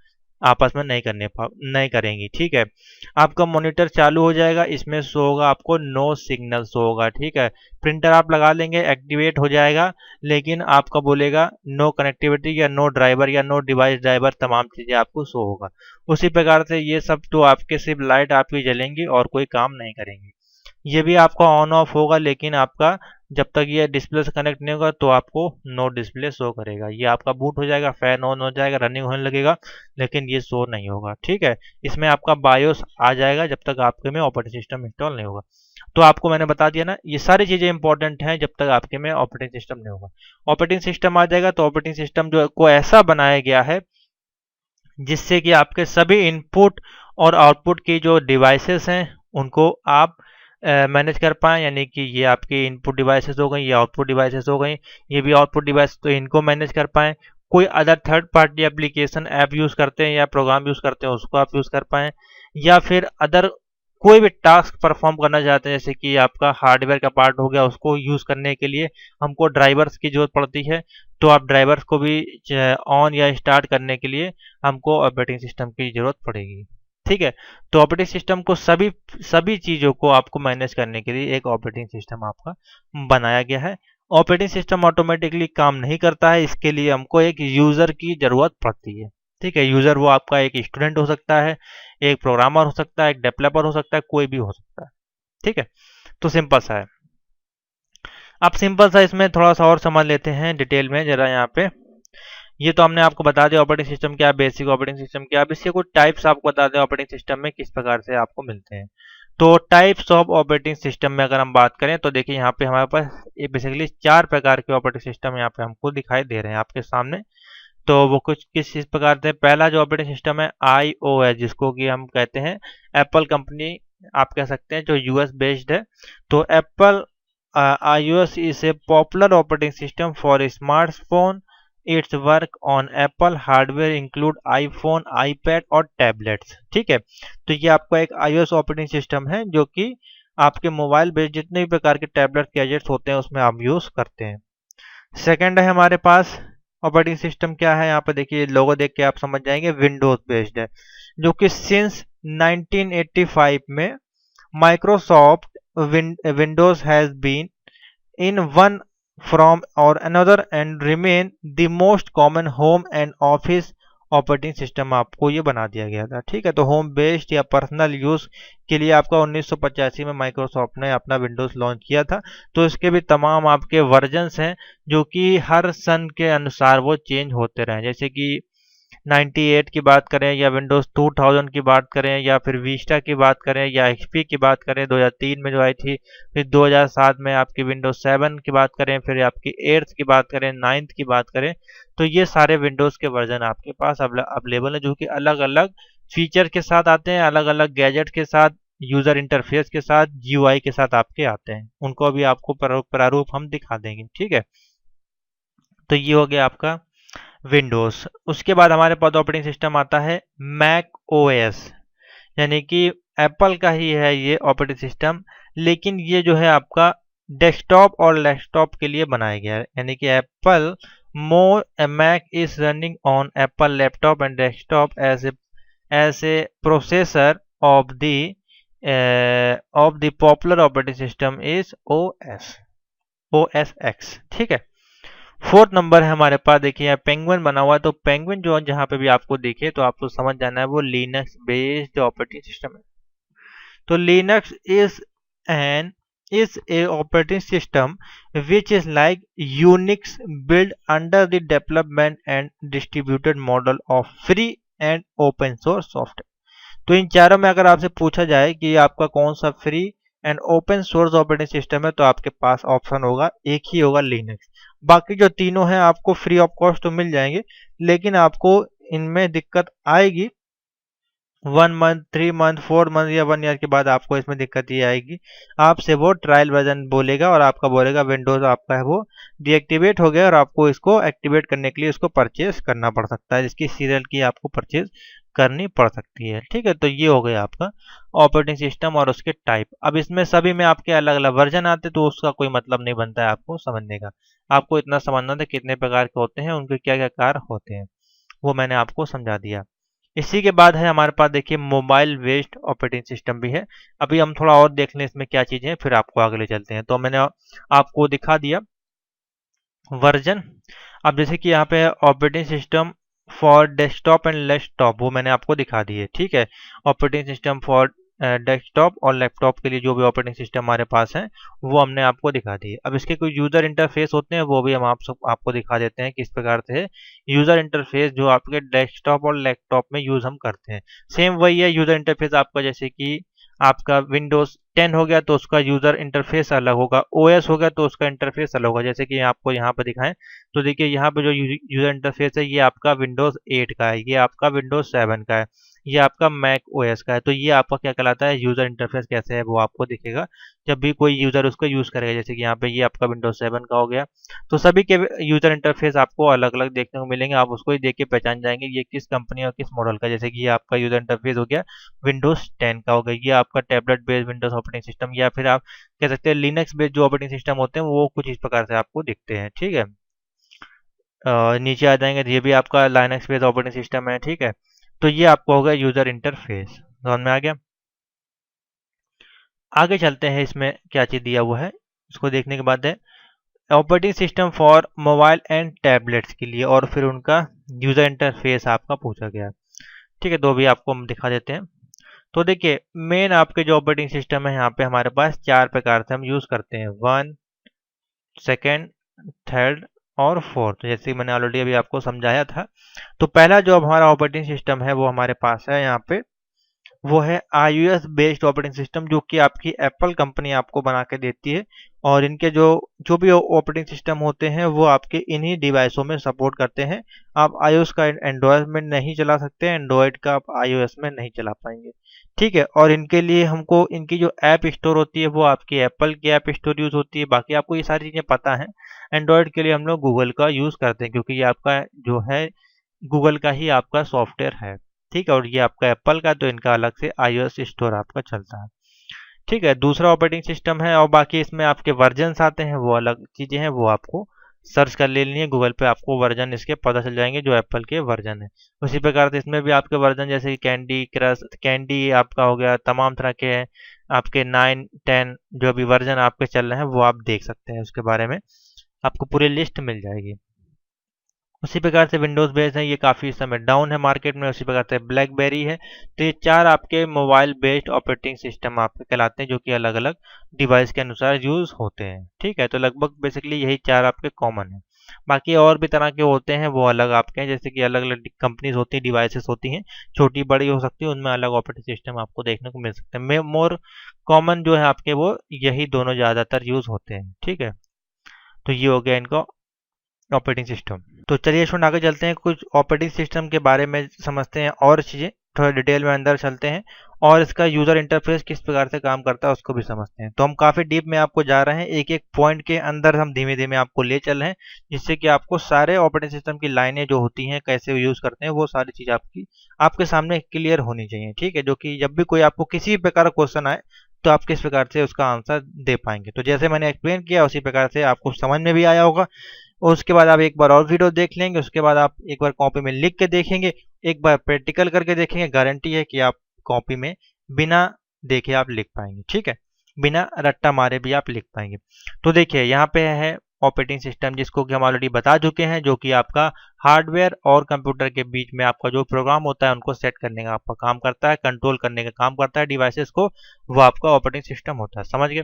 आपस में नहीं करेंगी। ठीक है, आपका मॉनिटर चालू हो जाएगा, इसमें शो होगा आपको नो सिग्नल शो होगा। ठीक है, प्रिंटर आप लगा लेंगे, एक्टिवेट हो जाएगा, लेकिन आपका बोलेगा नो कनेक्टिविटी या नो ड्राइवर या नो डिवाइस ड्राइवर, तमाम चीज़ें आपको शो होगा। उसी प्रकार से ये सब तो आपके सिर्फ लाइट आपकी जलेंगी और कोई काम नहीं करेंगी। ये भी आपका ऑन ऑफ होगा, लेकिन आपका जब तक ये डिस्प्ले से कनेक्ट नहीं होगा तो आपको नो डिस्प्ले शो करेगा। ये आपका बूट हो जाएगा, फैन ऑन हो जाएगा, रनिंग होने लगेगा, लेकिन ये शो नहीं होगा। ठीक है, इसमें आपका बायोस आ जाएगा जब तक आपके में ऑपरेटिंग सिस्टम इंस्टॉल नहीं होगा। तो आपको मैंने बता दिया ना, ये सारी चीज़ें इंपॉर्टेंट हैं जब तक आपके में ऑपरेटिंग सिस्टम नहीं होगा। ऑपरेटिंग सिस्टम आ जाएगा तो ऑपरेटिंग सिस्टम जो को ऐसा बनाया गया है जिससे कि आपके सभी इनपुट और आउटपुट की जो डिवाइसेस हैं उनको आप मैनेज कर पाएँ, यानी कि ये आपकी इनपुट डिवाइसेस हो गई, ये आउटपुट डिवाइसेस हो गई, ये भी आउटपुट डिवाइस, तो इनको मैनेज कर पाएँ। कोई other third party application app use करते हैं या प्रोग्राम यूज़ करते हैं उसको आप यूज़ कर पाएँ, या फिर अदर कोई भी टास्क परफॉर्म करना चाहते हैं, जैसे कि आपका हार्डवेयर का पार्ट हो गया, उसको यूज़ करने के लिए हमको ड्राइवर्स की ज़रूरत पड़ती है, तो आप ड्राइवर्स को भी ऑन या स्टार्ट करने के लिए हमको ऑपरेटिंग सिस्टम की ज़रूरत पड़ेगी। ठीक है, तो ऑपरेटिंग सिस्टम को सभी चीज़ों को आपको मैनेज करने के लिए एक ऑपरेटिंग सिस्टम आपका बनाया गया है। ऑपरेटिंग सिस्टम ऑटोमेटिकली काम नहीं करता है, इसके लिए हमको एक यूज़र की ज़रूरत पड़ती है। ठीक है, यूज़र वो आपका एक स्टूडेंट हो सकता है, एक प्रोग्रामर हो सकता है, एक डेवलपर हो सकता है, कोई भी हो सकता है। ठीक है, तो सिंपल सा है। अब सिंपल सा इसमें थोड़ा सा और समझ लेते हैं डिटेल में जरा। यहाँ पे ये तो हमने आपको बता दिया ऑपरेटिंग सिस्टम क्या है, बेसिक ऑपरेटिंग सिस्टम क्या है। अब इसके कुछ टाइप्स आपको बता दें ऑपरेटिंग सिस्टम में किस प्रकार से आपको मिलते हैं। तो टाइप्स ऑफ ऑपरेटिंग सिस्टम में अगर हम बात करें तो देखिए यहाँ पे हमारे पास बेसिकली 4 प्रकार के ऑपरेटिंग सिस्टम यहाँ पे हमको दिखाई दे रहे हैं आपके सामने। तो वो कुछ किस इस प्रकार से, पहला जो ऑपरेटिंग सिस्टम है iOS, जिसको कि हम कहते हैं एप्पल कंपनी आप कह सकते हैं, जो यूएस बेस्ड है। तो Apple iOS is a popular operating system for smartphone. Its work on Apple hardware include iPhone, iPad और tablets। ठीक है, तो ये आपका एक iOS ऑपरेटिंग सिस्टम है जो कि आपके मोबाइल बेस्ड जितने भी प्रकार के टैबलेट गैजेट्स होते हैं उसमें आप यूज करते हैं। सेकंड है हमारे पास ऑपरेटिंग सिस्टम, क्या है यहाँ पे देखिए, लोगो देख के आप समझ जाएंगे, विंडोज बेस्ड है, जो कि सिंस 1985 में Microsoft Windows has been in one from or another and remain the most common home and office operating system आपको ये बना दिया गया था। ठीक है, तो होम बेस्ड या पर्सनल यूज के लिए आपका 1985 में माइक्रोसॉफ्ट ने अपना विंडोज लॉन्च किया था। तो इसके भी तमाम आपके वर्जन्स हैं जो कि हर सन के अनुसार वो चेंज होते रहे, जैसे कि 98 की बात करें या विंडोज 2000 की बात करें या फिर विस्टा की बात करें या एक्सपी की बात करें 2003 में जो आई थी, फिर 2007 में आपकी विंडोज 7 की बात करें, फिर आपकी 8th की बात करें, 9th की बात करें, तो ये सारे विंडोज के वर्जन आपके पास अवेलेबल है, जो कि अलग अलग फीचर के साथ आते हैं, अलग अलग गैजेट के साथ, यूजर इंटरफेस के साथ, जीयूआई के साथ आपके आते हैं। उनको अभी आपको प्रारूप हम दिखा देंगे। ठीक है, तो ये हो गया आपका विंडोज। उसके बाद हमारे पास ऑपरेटिंग सिस्टम आता है मैक ओएस, यानी कि एप्पल का ही है ये ऑपरेटिंग सिस्टम, लेकिन ये जो है आपका डेस्कटॉप और लैपटॉप के लिए बनाया गया है, यानी कि Apple Mac is running on Apple laptop and desktop as a processor of the popular operating system is OS X. ठीक है, फोर्थ नंबर है हमारे पास, देखिए यहाँ पेंगुइन बना हुआ है, तो पेंगुइन जो जहां पे भी आपको दिखे तो आपको समझ जाना है वो लिनक्स बेस्ड ऑपरेटिंग सिस्टम है। तो Linux an is a operating system which is like Unix built under the development and distributed model of free and open source software। तो इन चारों में अगर आपसे पूछा जाए कि आपका कौन सा free and open source operating system है, तो आपके पास ऑप्शन होगा, एक ही होगा, लिनक्स। बाकी जो तीनों हैं आपको फ्री ऑफ कॉस्ट तो मिल जाएंगे, लेकिन आपको इनमें दिक्कत आएगी 1 मंथ, 3 मंथ, 4 मंथ या 1 ईयर के बाद आपको इसमें दिक्कत ये आएगी, आपसे वो ट्रायल वर्जन बोलेगा और आपका बोलेगा विंडोज आपका है वो डीएक्टिवेट हो गया और आपको इसको एक्टिवेट करने के लिए इसको परचेज करना पड़ सकता है, जिसकी सीरियल की आपको परचेज करनी पड़ सकती है। ठीक है, तो ये हो गया आपका ऑपरेटिंग सिस्टम और उसके टाइप। अब इसमें सभी में आपके अलग अलग वर्जन आते तो उसका कोई मतलब नहीं बनता है आपको समझने का, आपको इतना समझना था कितने प्रकार के होते हैं, उनके क्या क्या कार्य होते हैं, वो मैंने आपको समझा दिया। इसी के बाद है हमारे पास देखिए मोबाइल बेस्ड ऑपरेटिंग सिस्टम भी है। अभी हम थोड़ा और देख लें इसमें क्या चीजें हैं, फिर आपको आगे ले चलते हैं। तो मैंने आपको दिखा दिया वर्जन। अब जैसे कि यहाँ पे operating system for desktop and laptop, वो मैंने आपको दिखा दी है। ठीक है, ऑपरेटिंग सिस्टम फॉर डेस्कटॉप और लैपटॉप के लिए जो भी ऑपरेटिंग सिस्टम हमारे पास है वो हमने आपको दिखा दी है। अब इसके कोई यूजर इंटरफेस होते हैं वो भी हम आपको दिखा देते हैं किस प्रकार से यूजर इंटरफेस जो आपके डेस्कटॉप और लैपटॉप में यूज हम करते हैं। सेम वही है यूजर इंटरफेस आपका, जैसे कि आपका विंडोज 10 हो गया तो उसका यूजर इंटरफेस अलग होगा, ओएस हो गया तो उसका इंटरफेस अलग होगा। जैसे कि आपको यहाँ पर दिखाएं तो देखिए यहाँ पे जो यूजर इंटरफेस है ये आपका विंडोज 8 का है, ये आपका विंडोज 7 का है, ये आपका मैक ओएस का है। तो ये आपका क्या कहलाता है, यूजर इंटरफेस कैसे है वो आपको दिखेगा जब भी कोई यूजर उसको यूज करेगा। जैसे कि यहाँ पे ये आपका विंडोज 7 का हो गया, तो सभी के यूजर इंटरफेस आपको अलग अलग देखने को मिलेंगे, आप उसको ही देख के पहचान जाएंगे ये किस कंपनी और किस मॉडल का। जैसे कि ये आपका यूजर इंटरफेस हो गया विंडोज 10 का हो गया, ये आपका tablet based Windows operating system, या फिर आप कह सकते हैं लिनक्स बेस्ड जो ऑपरेटिंग सिस्टम होते हैं वो कुछ इस प्रकार से आपको दिखते हैं। ठीक है, नीचे आ जाएंगे तो ये भी आपका लिनक्स बेस्ड ऑपरेटिंग सिस्टम है। ठीक है, तो ये आपको होगा यूजर इंटरफेस, समझ में आ गया। आगे चलते हैं, इसमें क्या चीज दिया हुआ है इसको देखने के बाद है operating system for mobile and tablets के लिए, और फिर उनका यूजर इंटरफेस आपका पूछा गया। ठीक है, तो भी आपको हम दिखा देते हैं। तो देखिए मेन आपके जो ऑपरेटिंग सिस्टम है यहाँ पे हमारे पास 4 प्रकार से हम यूज करते हैं, 1, 2, 3 और 4। जैसे मैंने ऑलरेडी अभी आपको समझाया था। तो पहला जो हमारा ऑपरेटिंग सिस्टम है वो हमारे पास है यहाँ पे, वो है iOS बेस्ड ऑपरेटिंग सिस्टम, जो कि आपकी एप्पल कंपनी आपको बना के देती है। और इनके जो जो भी ऑपरेटिंग सिस्टम होते हैं वो आपके इन्हीं डिवाइसों में सपोर्ट करते हैं। आप iOS का एंड्रॉयड में नहीं चला सकते, एंड्रॉयड का आप iOS में नहीं चला पाएंगे। ठीक है। और इनके लिए हमको इनकी जो ऐप स्टोर होती है वो आपकी एप्पल की ऐप स्टोर यूज़ होती है। बाकी आपको ये सारी चीज़ें पता है। एंड्रॉयड के लिए हम लोग गूगल का यूज़ करते हैं, क्योंकि ये आपका जो है गूगल का ही आपका सॉफ्टवेयर है। ठीक है। और ये आपका एप्पल का, तो इनका अलग से iOS स्टोर आपका चलता है। ठीक है। दूसरा ऑपरेटिंग सिस्टम है, और बाकी इसमें आपके वर्जन्स आते हैं, वो अलग चीज़ें हैं, वो आपको सर्च कर लेनी है गूगल पे, आपको वर्जन इसके पता चल जाएंगे जो एप्पल के वर्जन है। उसी प्रकार से इसमें भी आपके वर्जन जैसे कि कैंडी क्रश, कैंडी आपका हो गया, तमाम तरह के हैं आपके 9 10 जो भी वर्जन आपके चल रहे हैं वो आप देख सकते हैं। उसके बारे में आपको पूरी लिस्ट मिल जाएगी। उसी प्रकार से विंडोज़ बेस्ड है, ये काफ़ी इस समय डाउन है मार्केट में। उसी प्रकार से ब्लैकबेरी है। तो ये 4 आपके मोबाइल बेस्ड ऑपरेटिंग सिस्टम आपके कहलाते हैं, जो कि अलग अलग डिवाइस के अनुसार यूज़ होते हैं। ठीक है। तो लगभग बेसिकली यही 4 आपके कॉमन है। बाकी और भी तरह के होते हैं, वो अलग आपके हैं, जैसे कि अलग अलग कंपनीज होती हैं, डिवाइसेस होती हैं, छोटी बड़ी हो सकती है, उनमें अलग ऑपरेटिंग सिस्टम आपको देखने को मिल सकते हैं। मोर कॉमन जो है आपके वो यही दोनों ज़्यादातर यूज़ होते हैं। ठीक है। तो ये हो गया इनका ऑपरेटिंग सिस्टम। तो चलिए स्टूडेंट आगे चलते हैं, कुछ ऑपरेटिंग सिस्टम के बारे में समझते हैं और चीज़ें थोड़ा डिटेल में अंदर चलते हैं, और इसका यूज़र इंटरफेस किस प्रकार से काम करता है उसको भी समझते हैं। तो हम काफ़ी डीप में आपको जा रहे हैं, एक एक पॉइंट के अंदर हम धीमे धीमे आपको ले चल रहे हैं, जिससे कि आपको सारे ऑपरेटिंग सिस्टम की लाइनें जो होती हैं, कैसे यूज़ करते हैं, वो सारी चीज़ आपके सामने क्लियर होनी चाहिए। ठीक है। जो कि जब भी कोई आपको किसी भी प्रकार का क्वेश्चन आए तो आप किस प्रकार से उसका आंसर दे पाएंगे। तो जैसे मैंने एक्सप्लेन किया उसी प्रकार से आपको समझ में भी आया होगा। और उसके बाद आप एक बार और वीडियो देख लेंगे, उसके बाद आप एक बार कॉपी में लिख के देखेंगे, एक बार प्रैक्टिकल करके देखेंगे, गारंटी है कि आप कॉपी में बिना देखे आप लिख पाएंगे। ठीक है। बिना रट्टा मारे भी आप लिख पाएंगे। तो देखिए यहाँ पे है ऑपरेटिंग सिस्टम, जिसको कि हम ऑलरेडी बता चुके हैं, जो कि आपका हार्डवेयर और कंप्यूटर के बीच में आपका जो प्रोग्राम होता है उनको सेट करने का आपका काम करता है, कंट्रोल करने का काम करता है डिवाइसेस को, वो आपका ऑपरेटिंग सिस्टम होता है। समझ गए।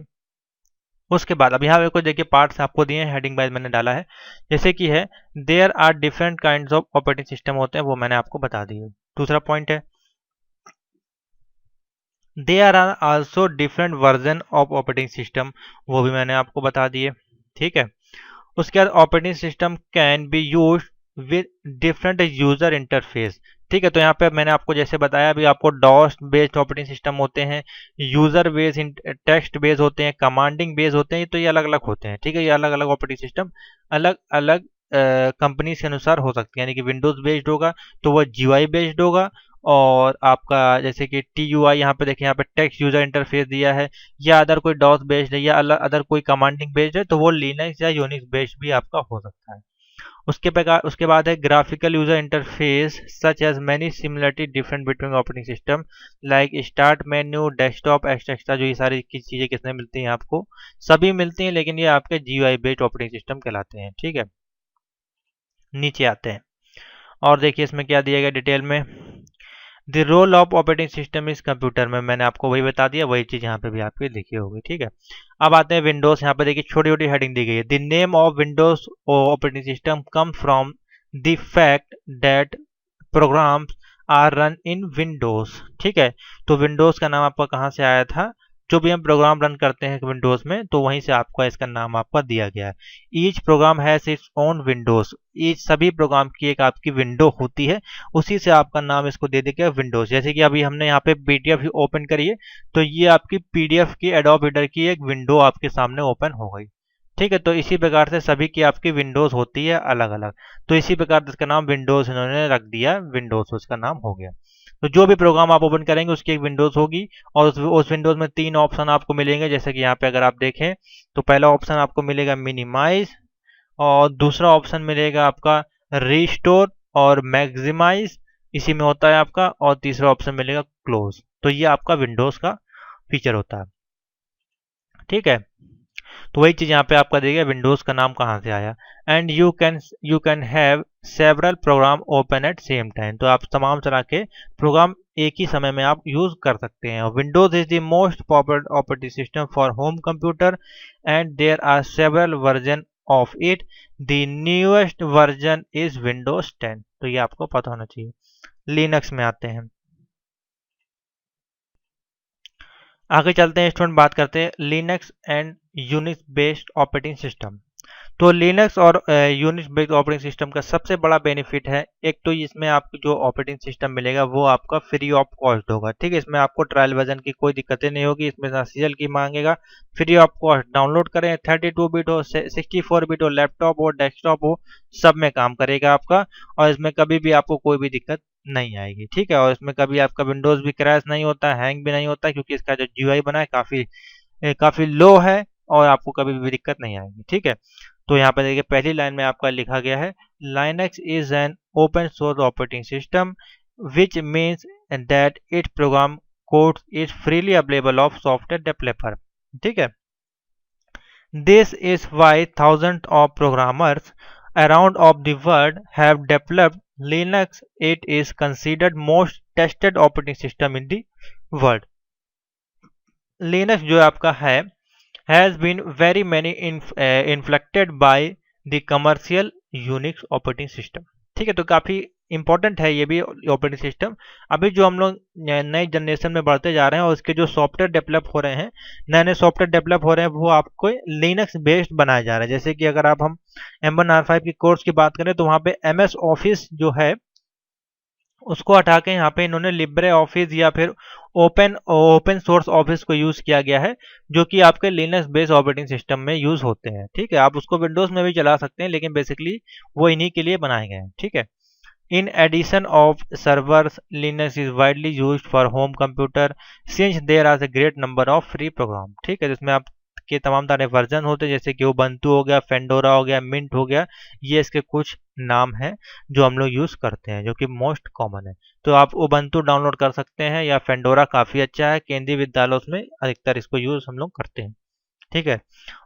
उसके बाद अब यहाँ पे कोई देखिए पार्ट्स आपको दिए हैं, हेडिंग वाइज मैंने डाला है, जैसे कि है there are different kinds of operating system होते हैं, वो मैंने आपको बता दिए। दूसरा पॉइंट है there are also different version of operating system, वो भी मैंने आपको बता दिए। ठीक है। उसके बाद operating system can be use with different user interface. ठीक है। तो यहाँ पे मैंने आपको जैसे बताया अभी, आपको डॉस बेस्ड ऑपरेटिंग सिस्टम होते हैं, यूजर बेस्ड टेक्स्ट बेस्ड होते हैं, कमांडिंग बेस्ड होते हैं, तो ये अलग अलग होते हैं। ठीक है। ये अलग अलग ऑपरेटिंग सिस्टम अलग अलग कंपनी के अनुसार हो सकती है। यानी कि विंडोज बेस्ड होगा तो वह जीयूआई बेस्ड होगा, और आपका जैसे कि टीयूआई, यहाँ पे देखिए यहाँ पे टेक्स्ट यूजर इंटरफेस दिया है, या अदर कोई डॉस बेस्ड है, या अदर कोई कमांडिंग बेस्ड है, तो वो लिनक्स या यूनिक्स बेस्ड भी आपका हो सकता है। उसके बाद है graphical user interface such as many similarity different between operating system like start menu, desktop, extra. जो ये सारी चीजें किसमें मिलती हैं आपको, सभी मिलती हैं, लेकिन ये आपके जीयूआई बेस्ड ऑपरेटिंग सिस्टम कहलाते हैं। ठीक है। नीचे आते हैं और देखिए इसमें क्या दिया गया डिटेल में, the role of operating system इस कंप्यूटर में, मैंने आपको वही बता दिया, वही चीज यहाँ पे भी आपकी लिखी होगी। ठीक है। अब आते हैं विंडोज, यहाँ पे देखिए छोटी छोटी हेडिंग दी गई है, the name of Windows operating system come from the fact that programs are run in Windows. ठीक है। तो विंडोज का नाम आपका कहाँ से आया था, जो भी हम प्रोग्राम रन करते हैं विंडोज में, तो वहीं से आपका इसका नाम आपका दिया गया है। Each program has its own windows, each सभी प्रोग्राम की एक आपकी विंडो होती है, उसी से आपका नाम इसको दे दिया विंडोज। जैसे कि अभी हमने यहाँ पे पीडीएफ ओपन करी है, तो ये आपकी पीडीएफ की एडोब रीडर की एक विंडो आपके सामने ओपन हो गई। ठीक है। तो इसी प्रकार से सभी की आपकी विंडोज होती है अलग अलग, तो इसी प्रकार से इसका नाम विंडोज इन्होंने रख दिया, विंडोज उसका नाम हो गया। तो जो भी प्रोग्राम आप ओपन करेंगे उसकी एक विंडोज होगी, और उस विंडोज में 3 ऑप्शन आपको मिलेंगे। जैसे कि यहाँ पे अगर आप देखें तो पहला ऑप्शन आपको मिलेगा मिनिमाइज, और दूसरा ऑप्शन मिलेगा आपका रिस्टोर और मैक्सिमाइज, इसी में होता है आपका, और तीसरा ऑप्शन मिलेगा क्लोज। तो ये आपका विंडोज का फीचर होता है। ठीक है। तो वही चीज यहाँ पे आपका देखिए विंडोज का नाम कहाँ से आया, and you can have several program open at same time. तो आप तमाम तरह के प्रोग्राम एक ही समय में आप यूज कर सकते हैं। Windows is the most popular operating system for home computer and there are several version of it, the newest version is Windows 10। तो ये आपको पता होना चाहिए। लिनक्स में आते हैं, आगे चलते हैं स्टूडेंट, बात करते हैं Linux and Unix based operating system. तो लिनक्स और यूनिक्स बेस्ड ऑपरेटिंग सिस्टम का सबसे बड़ा बेनिफिट है, एक तो इसमें आपको जो ऑपरेटिंग सिस्टम मिलेगा वो आपका फ्री ऑफ कॉस्ट होगा। ठीक है, इसमें आपको ट्रायल वर्जन की कोई दिक्कतें नहीं होगी, इसमें ना सीएल की मांगेगा, फ्री ऑफ कॉस्ट डाउनलोड करें, 32 बिट हो, 64 बिट हो, लैपटॉप हो, डेस्कटॉप हो, सब में काम करेगा आपका, और इसमें कभी भी आपको कोई भी दिक्कत नहीं आएगी। ठीक है, और इसमें कभी आपका विंडोज भी क्रैश नहीं होता, हैंग भी नहीं होता, क्योंकि इसका जो जीयूआई बना है काफी लो है, और आपको कभी भी दिक्कत नहीं आएगी। ठीक है, तो यहाँ पर देखिए पहली लाइन में आपका लिखा गया है, Linux is an open source operating system which means that it program code is freely available of software developer. ठीक है, this is why thousand of programmers around of the world have developed Linux. It is considered most tested operating system in the world. Linux जो आपका है has been very many inflected by the commercial Unix operating system. ठीक है, तो काफी important है ये भी ऑपरेटिंग सिस्टम। अभी जो हम लोग नई जनरेशन में बढ़ते जा रहे हैं और उसके जो सॉफ्टवेयर डेवलप हो रहे हैं, नए नए सॉफ्टवेयर डेवलप हो रहे हैं, वो आपको लिनक्स बेस्ड बनाए जा रहे हैं। जैसे कि अगर आप हम M1R5 की कोर्स की बात करें तो वहाँ पे MS ऑफिस जो है उसको हटा के यहाँ पे इन्होंने लिब्रे ऑफिस या फिर ओपन सोर्स ऑफिस को यूज किया गया है, जो कि आपके लिनक्स बेस्ड ऑपरेटिंग सिस्टम में यूज होते हैं। ठीक है, आप उसको विंडोज में भी चला सकते हैं, लेकिन बेसिकली वो इन्हीं के लिए बनाए गए हैं। ठीक है, in addition of servers Linux is widely used for home computer since there are a great number of free program. ठीक है, जिसमें आप के तमाम तरह वर्जन होते हैं, जैसे कि उबंटू हो गया, फेंडोरा हो गया, मिंट हो गया, ये इसके कुछ नाम हैं जो हम लोग यूज करते हैं, जो कि मोस्ट कॉमन है। तो आप उबंटू डाउनलोड कर सकते हैं, या फेंडोरा काफी अच्छा है, केंद्रीय विद्यालयों में अधिकतर इसको यूज हम लोग करते हैं। ठीक है,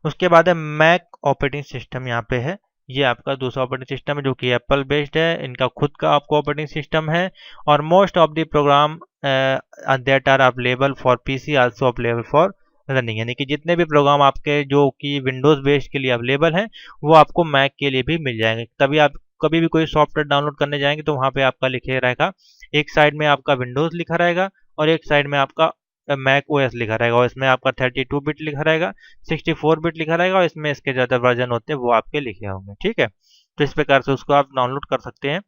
उसके बाद है मैक ऑपरेटिंग सिस्टम, यहाँ पे है, ये आपका दूसरा ऑपरेटिंग सिस्टम है जो कि एप्पल बेस्ड है, इनका खुद का आपको ऑपरेटिंग सिस्टम है, और most of the program that are available for PC also available for running, यानी कि जितने भी प्रोग्राम आपके जो कि विंडोज बेस्ड के लिए अवेलेबल हैं वो आपको मैक के लिए भी मिल जाएंगे। तभी आप कभी भी कोई सॉफ्टवेयर डाउनलोड करने जाएंगे तो वहाँ पे आपका लिखे रहेगा, एक साइड में आपका विंडोज लिखा रहेगा और एक साइड में आपका मैक ओएस लिखा रहेगा, और इसमें आपका 32 बिट लिखा रहेगा, 64 बिट लिखा रहेगा, और इसमें इसके ज़्यादा वर्जन होते हैं वो आपके लिखे होंगे। ठीक है, तो इस प्रकार से उसको आप डाउनलोड कर सकते हैं।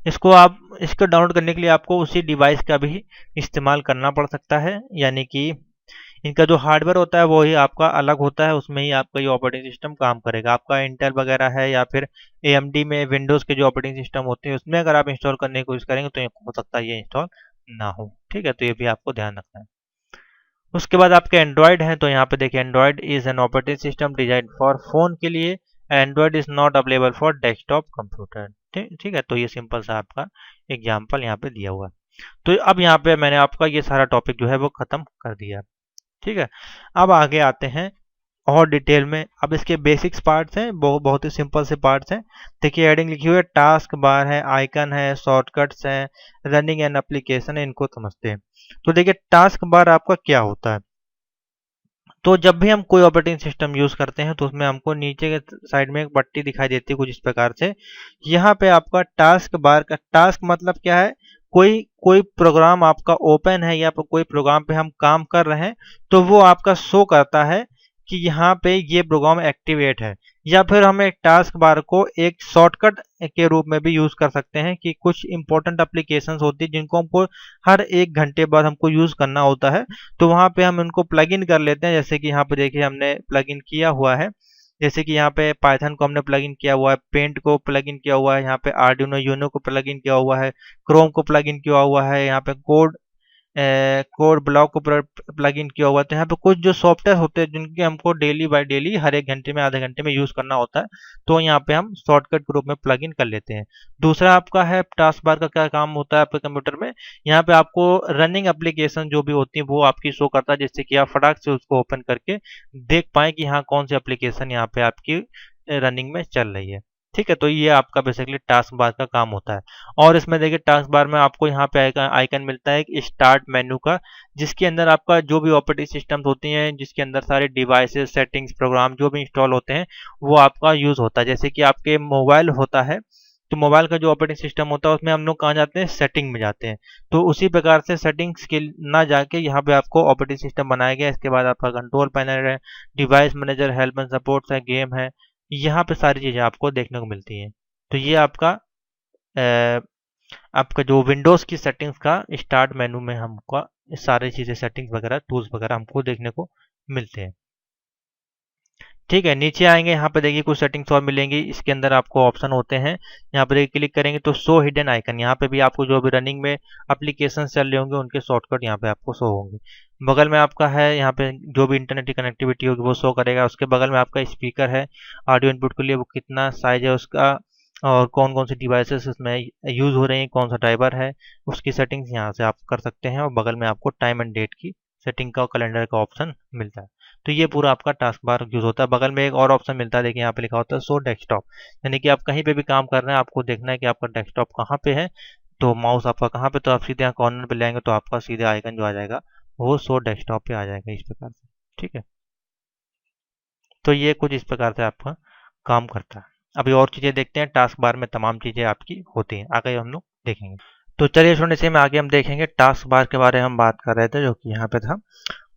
इसको डाउनलोड करने के लिए आपको उसी डिवाइस का भी इस्तेमाल करना पड़ सकता है, यानी कि इनका जो हार्डवेयर होता है वो ही आपका अलग होता है, उसमें ही आपका ये ऑपरेटिंग सिस्टम काम करेगा। आपका इंटेल वगैरह है या फिर AMD में विंडोज़ के जो ऑपरेटिंग सिस्टम होते हैं उसमें अगर आप इंस्टॉल करने की कोशिश करेंगे तो हो सकता है ये इंस्टॉल ना हो। ठीक है, तो ये भी आपको ध्यान रखना है। उसके बाद आपके एंड्रॉयड हैं, तो यहाँ पे देखिए Android is an operating system design for phone के लिए, Android is not available for desktop computer. ठीक है, तो ये सिंपल सा आपका एग्जाम्पल यहाँ पे दिया हुआ है। तो अब यहाँ पे मैंने आपका ये सारा टॉपिक जो है वो खत्म कर दिया। ठीक है, अब आगे आते हैं और डिटेल में। अब इसके बेसिक्स पार्ट्स हैं, बहुत ही सिंपल से पार्ट्स हैं। देखिए हेडिंग लिखी हुई है, टास्क बार है, आइकन है, शॉर्टकट्स हैं, रनिंग एंड एप्लीकेशन है, इनको समझते हैं। तो देखिए टास्क बार आपका क्या होता है। तो जब भी हम कोई ऑपरेटिंग सिस्टम यूज करते हैं तो उसमें हमको नीचे के साइड में एक पट्टी दिखाई देती है कुछ इस प्रकार से। यहाँ पे आपका टास्क बार का टास्क मतलब क्या है, कोई कोई प्रोग्राम आपका ओपन है या कोई प्रोग्राम पे हम काम कर रहे हैं तो वो आपका शो करता है कि यहाँ पे ये प्रोग्राम एक्टिवेट है। या फिर हम एक टास्क बार को एक शॉर्टकट के रूप में भी यूज कर सकते हैं कि कुछ इंपॉर्टेंट एप्लीकेशंस होती है जिनको हमको हर 1 घंटे बाद हमको यूज करना होता है, तो वहाँ पे हम इनको प्लग इन कर लेते हैं। जैसे कि यहाँ पे देखिए हमने प्लग इन किया हुआ है, जैसे कि यहाँ पे पाइथन को हमने प्लग इन किया हुआ है, पेंट को प्लग इन किया हुआ है, यहाँ पे आर्डिनो यूनो को प्लग इन किया हुआ है, क्रोम को प्लग इन किया हुआ है, यहाँ पे कोड ब्लॉक को प्लग इन किया हुआ है। तो यहाँ पे कुछ जो सॉफ्टवेयर होते हैं जिनके हमको डेली बाय डेली हर 1 घंटे में आधे घंटे में यूज करना होता है, तो यहाँ पे हम शॉर्टकट के रूप में प्लग इन कर लेते हैं। दूसरा आपका है टास्क बार का क्या काम होता है आपके कंप्यूटर में, यहाँ पे आपको रनिंग एप्लीकेशन जो भी होती है वो आपकी शो करता है, जिससे कि आप फटाक से उसको ओपन करके देख पाए कि हाँ कौन सी एप्लीकेशन यहाँ पे आपकी रनिंग में चल रही है। ठीक है, तो ये आपका बेसिकली टास्क बार का काम होता है। और इसमें देखिए टास्क बार में आपको यहाँ पे आइकन मिलता है एक स्टार्ट मेन्यू का, जिसके अंदर आपका जो भी ऑपरेटिंग सिस्टम होती हैं, जिसके अंदर सारे डिवाइसेस सेटिंग्स प्रोग्राम जो भी इंस्टॉल होते हैं वो आपका यूज होता है। जैसे कि आपके मोबाइल होता है तो मोबाइल का जो ऑपरेटिंग सिस्टम होता है उसमें हम लोग कहाँ जाते हैं, सेटिंग में जाते हैं। तो उसी प्रकार से सेटिंग्स के ना जाके यहाँ पे आपको ऑपरेटिंग सिस्टम बनाया गया। इसके बाद आपका कंट्रोल पैनल है, device manager, help and support है, गेम है, यहाँ पे सारी चीज़ें आपको देखने को मिलती हैं। तो ये आपका जो विंडोज़ की सेटिंग्स का स्टार्ट मेनू में हमको सारी चीज़ें, सेटिंग्स वगैरह, टूल्स वगैरह हमको देखने को मिलते हैं। ठीक है, नीचे आएंगे, यहाँ पे देखिए कुछ सेटिंग्स और मिलेंगी। इसके अंदर आपको ऑप्शन होते हैं, यहाँ पर क्लिक करेंगे तो शो हिडन आइकन, यहाँ पे भी आपको जो भी रनिंग में एप्लीकेशन चल रहे होंगे उनके शॉर्टकट यहाँ पे आपको शो होंगे। बगल में आपका है, यहाँ पे जो भी इंटरनेट की कनेक्टिविटी होगी वो शो करेगा। उसके बगल में आपका स्पीकर है, ऑडियो इनपुट के लिए वो कितना साइज है उसका, और कौन कौन सी डिवाइसेस उसमें यूज़ हो रही हैं, कौन सा ड्राइवर है, उसकी सेटिंग्स यहाँ से आप कर सकते हैं। और बगल में आपको टाइम एंड डेट की सेटिंग का और कैलेंडर का ऑप्शन मिलता है। तो ये पूरा आपका टास्क बार यूज़ होता है। बगल में एक और ऑप्शन मिलता है, देखिए यहाँ पे लिखा होता है शो डेस्कटॉप, यानी कि आप कहीं पे भी काम कर रहे हैं, आपको देखना है कि आपका डेस्कटॉप कहाँ पे है, तो माउस आपका कहाँ पे, तो आप सीधे यहाँ कॉर्नर पे लाएंगे तो आपका सीधे आइकन जो आ जाएगा वो शो डेस्कटॉप पे आ जाएगा इस प्रकार से। ठीक है, तो ये कुछ इस प्रकार से आपका काम करता है। अभी और चीज़ें देखते हैं, टास्क बार में तमाम चीज़ें आपकी होती हैं, आगे हम लोग देखेंगे। तो चलिए थोड़े से में आगे हम देखेंगे टास्क बार के बारे में हम बात कर रहे थे, जो कि यहाँ पे था।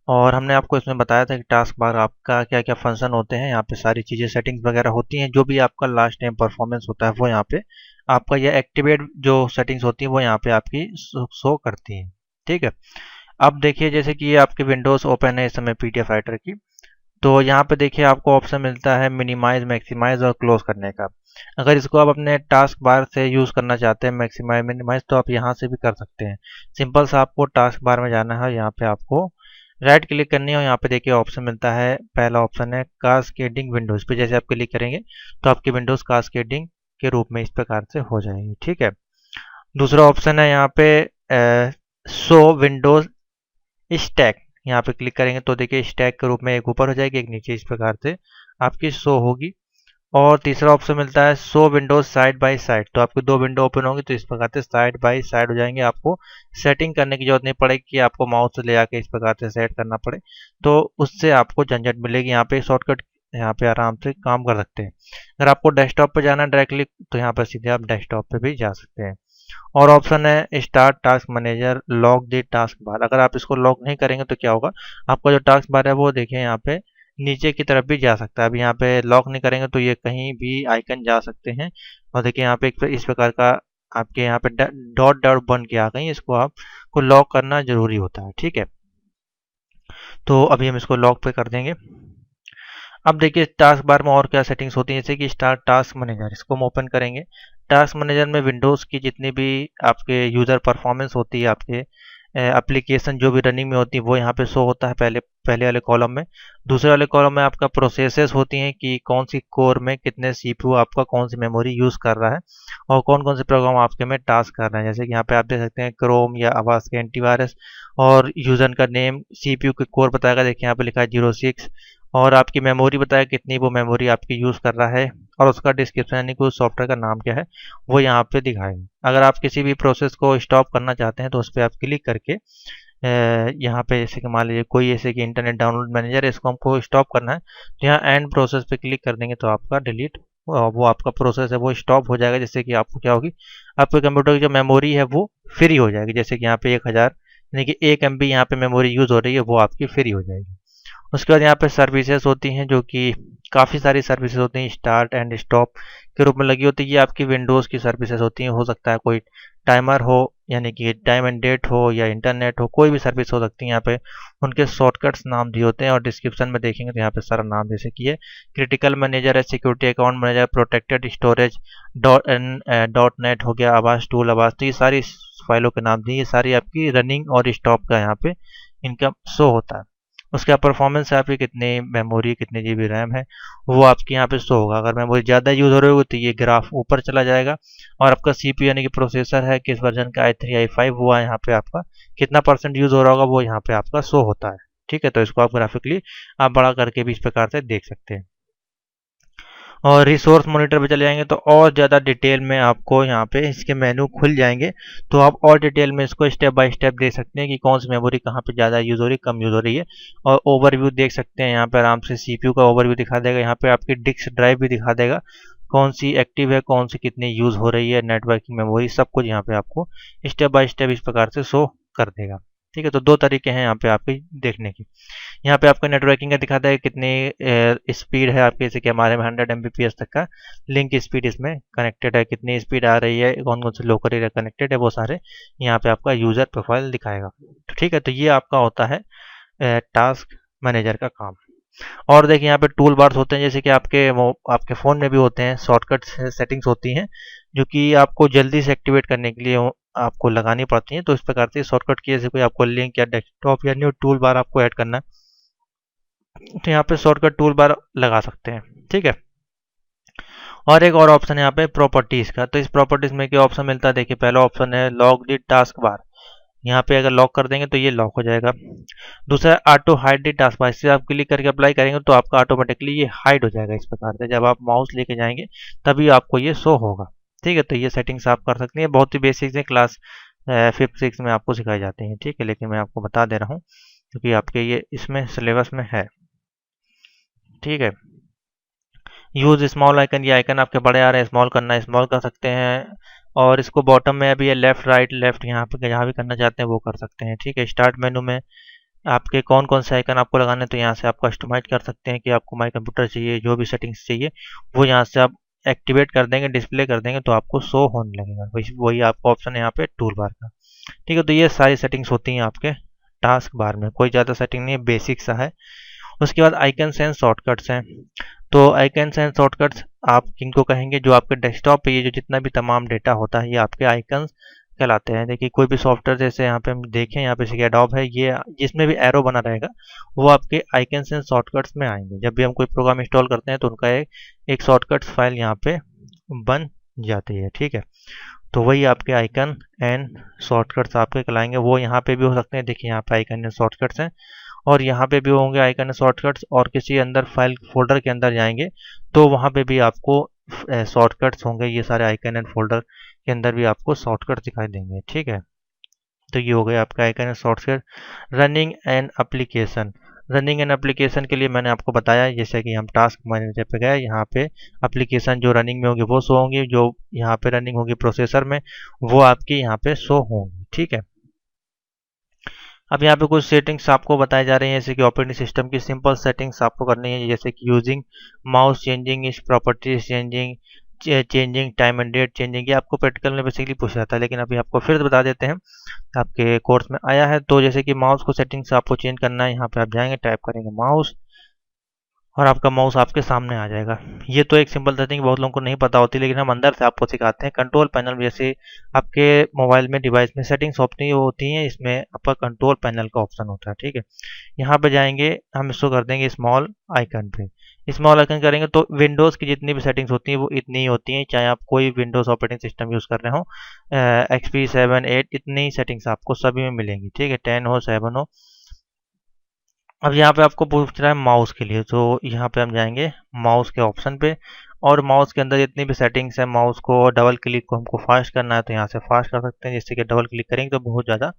और हमने आपको इसमें बताया था कि टास्क बार आपका क्या क्या फंक्शन होते हैं, यहाँ पे सारी चीज़ें सेटिंग्स वगैरह होती हैं। जो भी आपका लास्ट टाइम परफॉर्मेंस होता है वो यहाँ पे आपका ये एक्टिवेट जो सेटिंग्स होती हैं वो यहाँ पे आपकी शो करती हैं। ठीक है, अब देखिए जैसे कि ये आपके विंडोज़ ओपन है इस समय पीडीएफ राइटर की, तो यहाँ पे देखिए आपको ऑप्शन मिलता है मिनिमाइज, मैक्सिमाइज और क्लोज करने का। अगर इसको आप अपने टास्क बार से यूज़ करना चाहते हैं मैक्सिमाइज मिनिमाइज, तो आप यहाँ से भी कर सकते हैं। सिंपल सा आपको टास्क बार में जाना है, यहाँ पे आपको राइट क्लिक करनी है और यहाँ पे देखिए ऑप्शन मिलता है, पहला ऑप्शन है कास्केडिंग विंडोज पे। जैसे आप क्लिक करेंगे तो आपकी विंडोज कास्केडिंग के रूप में इस प्रकार से हो जाएगी। ठीक है, दूसरा ऑप्शन है यहाँ पे शो विंडोज स्टैक, यहाँ पे क्लिक करेंगे तो देखिए स्टैक के रूप में एक ऊपर हो जाएगी, एक नीचे, इस प्रकार से आपकी शो होगी। और तीसरा ऑप्शन मिलता है show Windows side by side, तो आपकी दो विंडो ओपन होंगी तो इस प्रकार से साइड बाय साइड हो जाएंगे। आपको सेटिंग करने की जरूरत नहीं पड़ेगी कि आपको माउस से ले आके इस प्रकार से सेट करना पड़े, तो उससे आपको झंझट मिलेगी। यहाँ पे शॉर्टकट, यहाँ पे आराम से काम कर सकते हैं। अगर आपको डेस्कटॉप पे जाना है डायरेक्टली, तो यहाँ पर सीधे आप डेस्कटॉप पे भी जा सकते हैं। और ऑप्शन है start task manager lock the task bar, अगर आप इसको लॉक नहीं करेंगे तो क्या होगा, आपका जो टास्क बार है वो देखिए यहाँ पे नीचे की तरफ भी जा सकता है। अब यहाँ पे लॉक नहीं करेंगे तो ये कहीं भी आइकन जा सकते हैं। और देखिए यहाँ पे इस प्रकार का आपके यहाँ पे डॉट डॉट बन के आ गई, इसको आपको लॉक करना जरूरी होता है। ठीक है, तो अभी हम इसको लॉक पे कर देंगे। अब देखिए टास्क बार में और क्या सेटिंग्स होती हैं, जैसे कि स्टार्ट टास्क मैनेजर, इसको हम ओपन करेंगे। टास्क मैनेजर में विंडोज़ की जितनी भी आपके यूज़र परफॉर्मेंस होती है, आपके एप्लीकेशन जो भी रनिंग में होती है वो यहाँ पे शो होता है पहले वाले कॉलम में। दूसरे वाले कॉलम में आपका प्रोसेसेस होती हैं कि कौन सी कोर में कितने सीपीयू आपका कौन सी मेमोरी यूज़ कर रहा है, और कौन कौन से प्रोग्राम आपके में टास्क कर रहे हैं। जैसे कि यहाँ पे आप देख सकते हैं क्रोम या आवाज़ के एंटीवायरस, और यूज़र का नेम, सीपीयू के कोर बताएगा, देखिए यहाँ पे लिखा है 06, और आपकी मेमोरी बताया कितनी वो मेमोरी आपकी यूज़ कर रहा है, और उसका डिस्क्रिप्शन यानी कि उस सॉफ्टवेयर का नाम क्या है वो यहाँ पे दिखाएगा। अगर आप किसी भी प्रोसेस को स्टॉप करना चाहते हैं तो उस पर आप क्लिक करके यहाँ पे जैसे कि मान लीजिए कोई ऐसे कि इंटरनेट डाउनलोड मैनेजर है, इसको हमको स्टॉप करना है, तो यहाँ एंड प्रोसेस पे क्लिक कर देंगे तो आपका डिलीट, वो आपका प्रोसेस है वो स्टॉप हो जाएगा। जैसे कि आपको क्या होगी, आपके कंप्यूटर की जो मेमोरी है वो फ्री हो जाएगी। जैसे कि यहाँ पे 1000 यानी कि 1 MB यहाँ पे मेमोरी यूज़ हो रही है, वो आपकी फ्री हो जाएगी। उसके बाद यहाँ पे सर्विसेज होती हैं, जो कि काफ़ी सारी सर्विसेज होती हैं, स्टार्ट एंड स्टॉप के रूप में लगी होती है। ये आपकी विंडोज़ की सर्विसेज होती हैं। हो सकता है कोई टाइमर हो, यानी कि टाइम एंड डेट हो, या इंटरनेट हो, कोई भी सर्विस हो सकती है। यहाँ पे उनके शॉर्टकट्स नाम दिए होते हैं, और डिस्क्रिप्शन में देखेंगे तो यहाँ पे सारा नाम, जैसे कि ये क्रिटिकल मैनेजर है, security account manager, protected storage, dot net हो गया, आवाज़ टूल आवाज़, तो ये सारी फाइलों के नाम दिए। ये सारी आपकी रनिंग और स्टॉप का यहाँ पे इनका शो होता है। उसका परफॉर्मेंस है आपकी कितनी मेमोरी, कितने GB रैम है, वो आपके यहाँ पे शो होगा। अगर मेमोरी ज़्यादा यूज़ हो रही होगी तो ये ग्राफ ऊपर चला जाएगा, और आपका CPU यानी कि प्रोसेसर है किस वर्जन का, i3 i5, वो यहाँ पे आपका कितना % यूज़ हो रहा होगा वो यहाँ पे आपका शो होता है। ठीक है, तो इसको आप ग्राफिकली आप बड़ा करके भी इस प्रकार से देख सकते हैं। और रिसोर्स मॉनिटर पे चले जाएंगे तो और ज़्यादा डिटेल में आपको यहाँ पे इसके मेनू खुल जाएंगे, तो आप और डिटेल में इसको स्टेप बाय स्टेप देख सकते हैं कि कौन सी मेमोरी कहाँ पे ज़्यादा यूज़ हो रही है, कम यूज़ हो रही है। और ओवरव्यू देख सकते हैं, यहाँ पे आराम से CPU का ओवरव्यू दिखा देगा, यहाँ पे आपकी डिस्क ड्राइव भी दिखा देगा, कौन सी एक्टिव है, कौन सी कितनी यूज़ हो रही है, नेटवर्किंग मेमोरी, सब कुछ यहाँ पे आपको स्टेप बाय स्टेप इस प्रकार से शो कर देगा। ठीक है, तो दो तरीके हैं यहाँ पे आपके देखने की। यहाँ पे आपका नेटवर्किंग का दिखाता है कितनी स्पीड है आपके, जैसे कि हमारे में 100 Mbps तक का लिंक स्पीड इसमें कनेक्टेड है, कितनी स्पीड आ रही है, कौन कौन से लोकल एरिया कनेक्टेड है, वो सारे यहाँ पे आपका यूज़र प्रोफाइल दिखाएगा। तो ठीक है, तो ये आपका होता है टास्क मैनेजर का काम। और देखिए यहाँ पे टूल बार्स होते हैं, जैसे कि आपके फ़ोन में भी होते हैं, शॉर्टकट सेटिंग्स होती हैं जो कि आपको जल्दी से एक्टिवेट करने के लिए आपको लगानी पड़ती हैं। तो इस प्रकार से शॉर्टकट की जैसे कोई आपको लिंक या डेस्कटॉप या न्यू टूल बार आपको ऐड करना है तो यहाँ पे शॉर्टकट टूल बार लगा सकते हैं। ठीक है, और एक और ऑप्शन है यहाँ पे प्रॉपर्टीज़ का। तो इस प्रॉपर्टीज़ में क्या ऑप्शन मिलता है, देखिए पहला ऑप्शन है लॉक द टास्क बार। यहाँ पे अगर लॉक कर देंगे तो ये लॉक हो जाएगा। दूसरा है auto hide the task bar, इससे आप क्लिक करके अप्लाई करेंगे तो आपका ऑटोमेटिकली ये हाइड हो जाएगा इस प्रकार से, जब आप माउस लेके जाएंगे तभी आपको ये शो होगा। ठीक है, तो ये सेटिंग्स आप कर सकते हैं, बहुत ही बेसिक है, क्लास 5th 6th में आपको सिखाई जाती हैं। ठीक है, लेकिन मैं आपको बता दे रहा हूँ क्योंकि आपके ये इसमें सिलेबस में है। ठीक है, यूज स्मॉल आइकन, ये आइकन आपके बड़े आ रहे हैं, स्मॉल करना है स्मॉल कर सकते हैं। और इसको बॉटम में अभी ये लेफ्ट राइट लेफ्ट यहाँ पे जहाँ भी करना चाहते हैं वो कर सकते हैं। ठीक है, स्टार्ट मेनू में आपके कौन कौन से आइकन आपको लगाने हैं तो यहाँ से आप कस्टमाइज कर सकते हैं कि आपको माई कंप्यूटर चाहिए, जो भी सेटिंग्स चाहिए वो यहाँ से आप एक्टिवेट कर देंगे, डिस्प्ले कर देंगे तो आपको शो होने लगेगा। वही आपका ऑप्शन है यहाँ पे टूल बार का। ठीक है, तो ये सारी सेटिंग्स होती हैं आपके टास्क बार में, कोई ज़्यादा सेटिंग नहीं है, बेसिक सा है। उसके बाद आइकन्स एंड शॉर्टकट्स हैं। तो आइकन्स एंड शॉर्टकट्स आप किनको कहेंगे, जो आपके डेस्कटॉप पे ये जो जितना भी तमाम डेटा होता है ये आपके आइकन्स कहलाते हैं। देखिए कोई भी सॉफ्टवेयर जैसे यहाँ पे हम देखें, यहाँ पे एडोब है, ये जिसमें भी एरो बना रहेगा वो आपके आइकन्स एंड शॉर्टकट्स में आएंगे। जब भी हम कोई प्रोग्राम इंस्टॉल करते हैं तो उनका एक शॉर्टकट्स फाइल यहाँ पे बन जाती है। ठीक है, तो वही आपके आइकन एंड शॉर्टकट्स आपके कहलाएंगे। वो यहाँ पे भी हो सकते हैं, देखिए यहाँ पे आइकन एंड शॉर्टकट्स हैं और यहाँ पे भी होंगे आइकन शॉर्टकट्स, और किसी अंदर फाइल फोल्डर के अंदर जाएंगे तो वहाँ पे भी आपको शॉर्टकट्स होंगे। ये सारे आइकन एंड फोल्डर के अंदर भी आपको शॉर्टकट दिखाई देंगे। ठीक है, तो ये हो गया आपका icon and shortcut. Running and application, running and application के लिए मैंने आपको बताया, जैसे कि हम टास्क मैनेजर पे गए, यहाँ पे एप्लीकेशन जो रनिंग में होगी वो शो होंगी, जो यहाँ पे रनिंग होगी प्रोसेसर में वो आपकी यहाँ पे शो होंगी। ठीक है, अब यहाँ पे कुछ सेटिंग्स आपको बताए जा रही हैं, जैसे कि ऑपरेटिंग सिस्टम की सिंपल सेटिंग्स आपको करनी है, जैसे कि यूजिंग माउस चेंजिंग इस properties changing, changing time and date changing, ये आपको प्रैक्टिकल में बेसिकली पूछा जाता है, लेकिन अभी आपको फिर बता देते हैं, आपके कोर्स में आया है। तो जैसे कि माउस को सेटिंग्स आपको चेंज करना है, यहाँ पे आप जाएंगे, टाइप करेंगे माउस और आपका माउस आपके सामने आ जाएगा। ये तो एक सिंपल सेटिंग बहुत लोगों को नहीं पता होती, लेकिन हम अंदर से आपको सिखाते हैं। कंट्रोल पैनल जैसे आपके मोबाइल में डिवाइस में सेटिंग्स ऑप्शन होती हैं, इसमें आपका कंट्रोल पैनल का ऑप्शन होता है। ठीक है, यहाँ पे जाएंगे, हम इसको कर देंगे स्मॉल आइकन पे। स्मॉल आइकन करेंगे तो विंडोज़ की जितनी भी सेटिंग्स होती हैं वो इतनी ही होती हैं, चाहे आप कोई विंडोज़ ऑपरेटिंग सिस्टम यूज़ कर रहे हो, XP 7 8 इतनी सेटिंग्स आपको सभी में मिलेंगी। ठीक है, 10 हो 7 हो। अब यहाँ पे आपको पूछ रहा है माउस के लिए, तो यहाँ पे हम जाएंगे माउस के ऑप्शन पे, और माउस के अंदर जितनी भी सेटिंग्स है, माउस को डबल क्लिक को हमको फास्ट करना है तो यहाँ से फास्ट कर सकते हैं, जैसे कि डबल क्लिक करेंगे तो बहुत ज़्यादा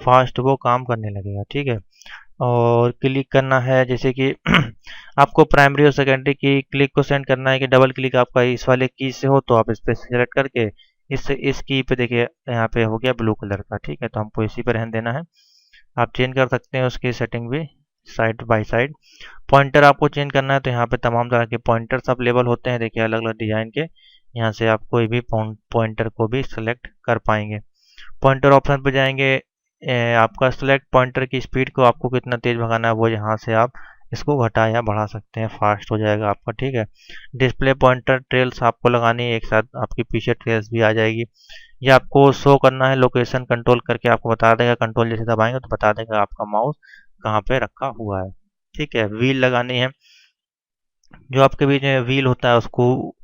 फास्ट वो काम करने लगेगा। ठीक है, और क्लिक करना है, जैसे कि आपको प्राइमरी और सेकेंडरी की क्लिक को सेंड करना है कि डबल क्लिक आपका इस वाले की से हो तो आप इस पर सेलेक्ट करके इस की पे देखिए यहाँ पे हो गया ब्लू कलर का। ठीक है, तो हमको इसी पर रहने देना है, आप चेंज कर सकते हैं उसकी सेटिंग भी साइड बाय साइड। पॉइंटर आपको चेंज करना है तो यहाँ पे तमाम तरह के पॉइंटर्स अवेलेबल होते हैं, देखिए अलग अलग डिजाइन के, यहाँ से आप कोई भी पॉइंटर को भी सिलेक्ट कर पाएंगे। पॉइंटर ऑप्शन पे जाएंगे, आपका सिलेक्ट पॉइंटर की स्पीड को आपको कितना तेज भगाना है वो यहाँ से आप इसको घटा या बढ़ा सकते हैं, फास्ट हो जाएगा आपका। ठीक है, डिस्प्ले पॉइंटर ट्रेल्स आपको लगानी है, एक साथ आपकी पीछे ट्रेल्स भी आ जाएगी। ये आपको शो करना है, लोकेशन कंट्रोल करके आपको बता देगा, कंट्रोल जैसे दबाएंगे तो बता देगा आपका माउस कहाँ पे रखा हुआ है। ठीक है, व्हील लगानी है, जो आपके बीच में व्हील होता है उसको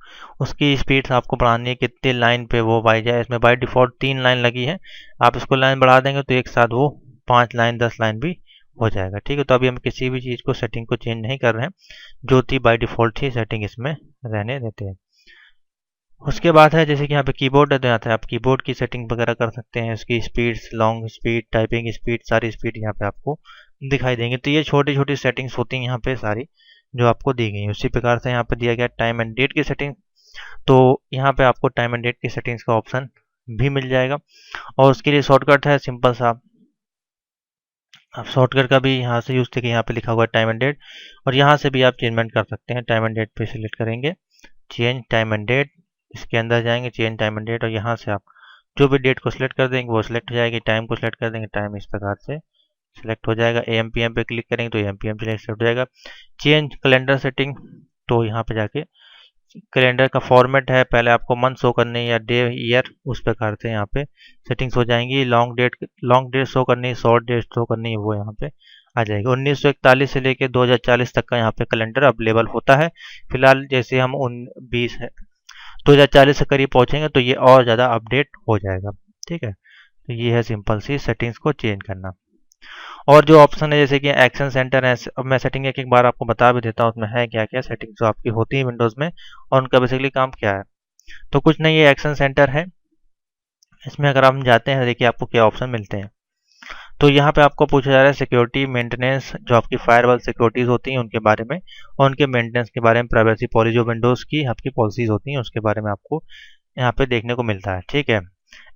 उसकी स्पीड आपको बढ़ानी है, कितनी लाइन पे वो बाई जाए। इसमें बाय डिफ़ॉल्ट 3 लाइन लगी है, आप इसको लाइन बढ़ा देंगे तो एक साथ वो 5 लाइन 10 लाइन भी हो जाएगा। ठीक है, तो अभी हम किसी भी चीज़ को सेटिंग को चेंज नहीं कर रहे हैं, जो थी बाय डिफ़ॉल्ट ही सेटिंग इसमें रहने देते हैं। उसके बाद है जैसे कि यहाँ पे कीबोर्ड है, तो यहाँ पे आप कीबोर्ड की सेटिंग वगैरह कर सकते हैं, उसकी speeds, long speed, typing speed, सारी स्पीड यहाँ पे आपको दिखाई देंगे। तो ये छोटी छोटी सेटिंग्स होती हैं यहाँ पे सारी जो आपको दी गई है। उसी प्रकार से यहाँ पे दिया गया टाइम एंड डेट की सेटिंग, तो यहाँ पे आपको टाइम एंड डेट की सेटिंग्स का ऑप्शन भी मिल जाएगा। और उसके लिए शॉर्टकट है सिंपल सा, आप शॉर्टकट का भी यहाँ से यूज़ थे कि यहाँ पे लिखा हुआ है टाइम एंड डेट, और यहाँ से भी आप चेंजमेंट कर सकते हैं। टाइम एंड डेट पे सिलेक्ट करेंगे, चेंज टाइम एंड डेट, इसके अंदर जाएंगे चेंज टाइम एंड डेट, और यहाँ से आप जो भी डेट को सिलेक्ट कर देंगे वो सिलेक्ट हो जाएगी, टाइम को सिलेक्ट कर देंगे टाइम इस प्रकार से सिलेक्ट हो जाएगा। एम पी एम पे क्लिक करेंगे तो एम पी एम सिलेक्ट हो जाएगा। चेंज कैलेंडर सेटिंग, तो यहाँ पे जाके कैलेंडर का फॉर्मेट है, पहले आपको मंथ शो करनी है या डे ईयर, उस प्रकार से यहाँ पे सेटिंग्स हो जाएंगी। लॉन्ग डेट शो करनी है, शॉर्ट डेट शो करनी है, वो यहाँ पे आ जाएगी। 1941 से लेके 2040 तक का यहाँ पे कैलेंडर अवेलेबल होता है। फिलहाल जैसे हम 2040 से करीब पहुँचेंगे तो ये और ज़्यादा अपडेट हो जाएगा। ठीक है, तो ये है सिंपल सी सेटिंग्स को चेंज करना। और जो ऑप्शन है जैसे कि एक्शन सेंटर है, अब मैं सेटिंग एक एक बार आपको बता भी देता हूँ उसमें है क्या क्या सेटिंग जो आपकी होती है विंडोज़ में, और उनका बेसिकली काम क्या है। तो कुछ नहीं, ये एक्शन सेंटर है। इसमें अगर हम जाते हैं देखिए आपको क्या ऑप्शन मिलते हैं। तो यहाँ पे आपको पूछा जा रहा है सिक्योरिटी मेंटेनेंस, जो आपकी फायरवॉल सिक्योरिटीज होती हैं उनके बारे में, और उनके मेंटेनेंस के बारे में, प्राइवेसी पॉलिसी जो विंडोज़ की आपकी पॉलिसीज होती हैं उसके बारे में आपको यहाँ पे देखने को मिलता है। ठीक है,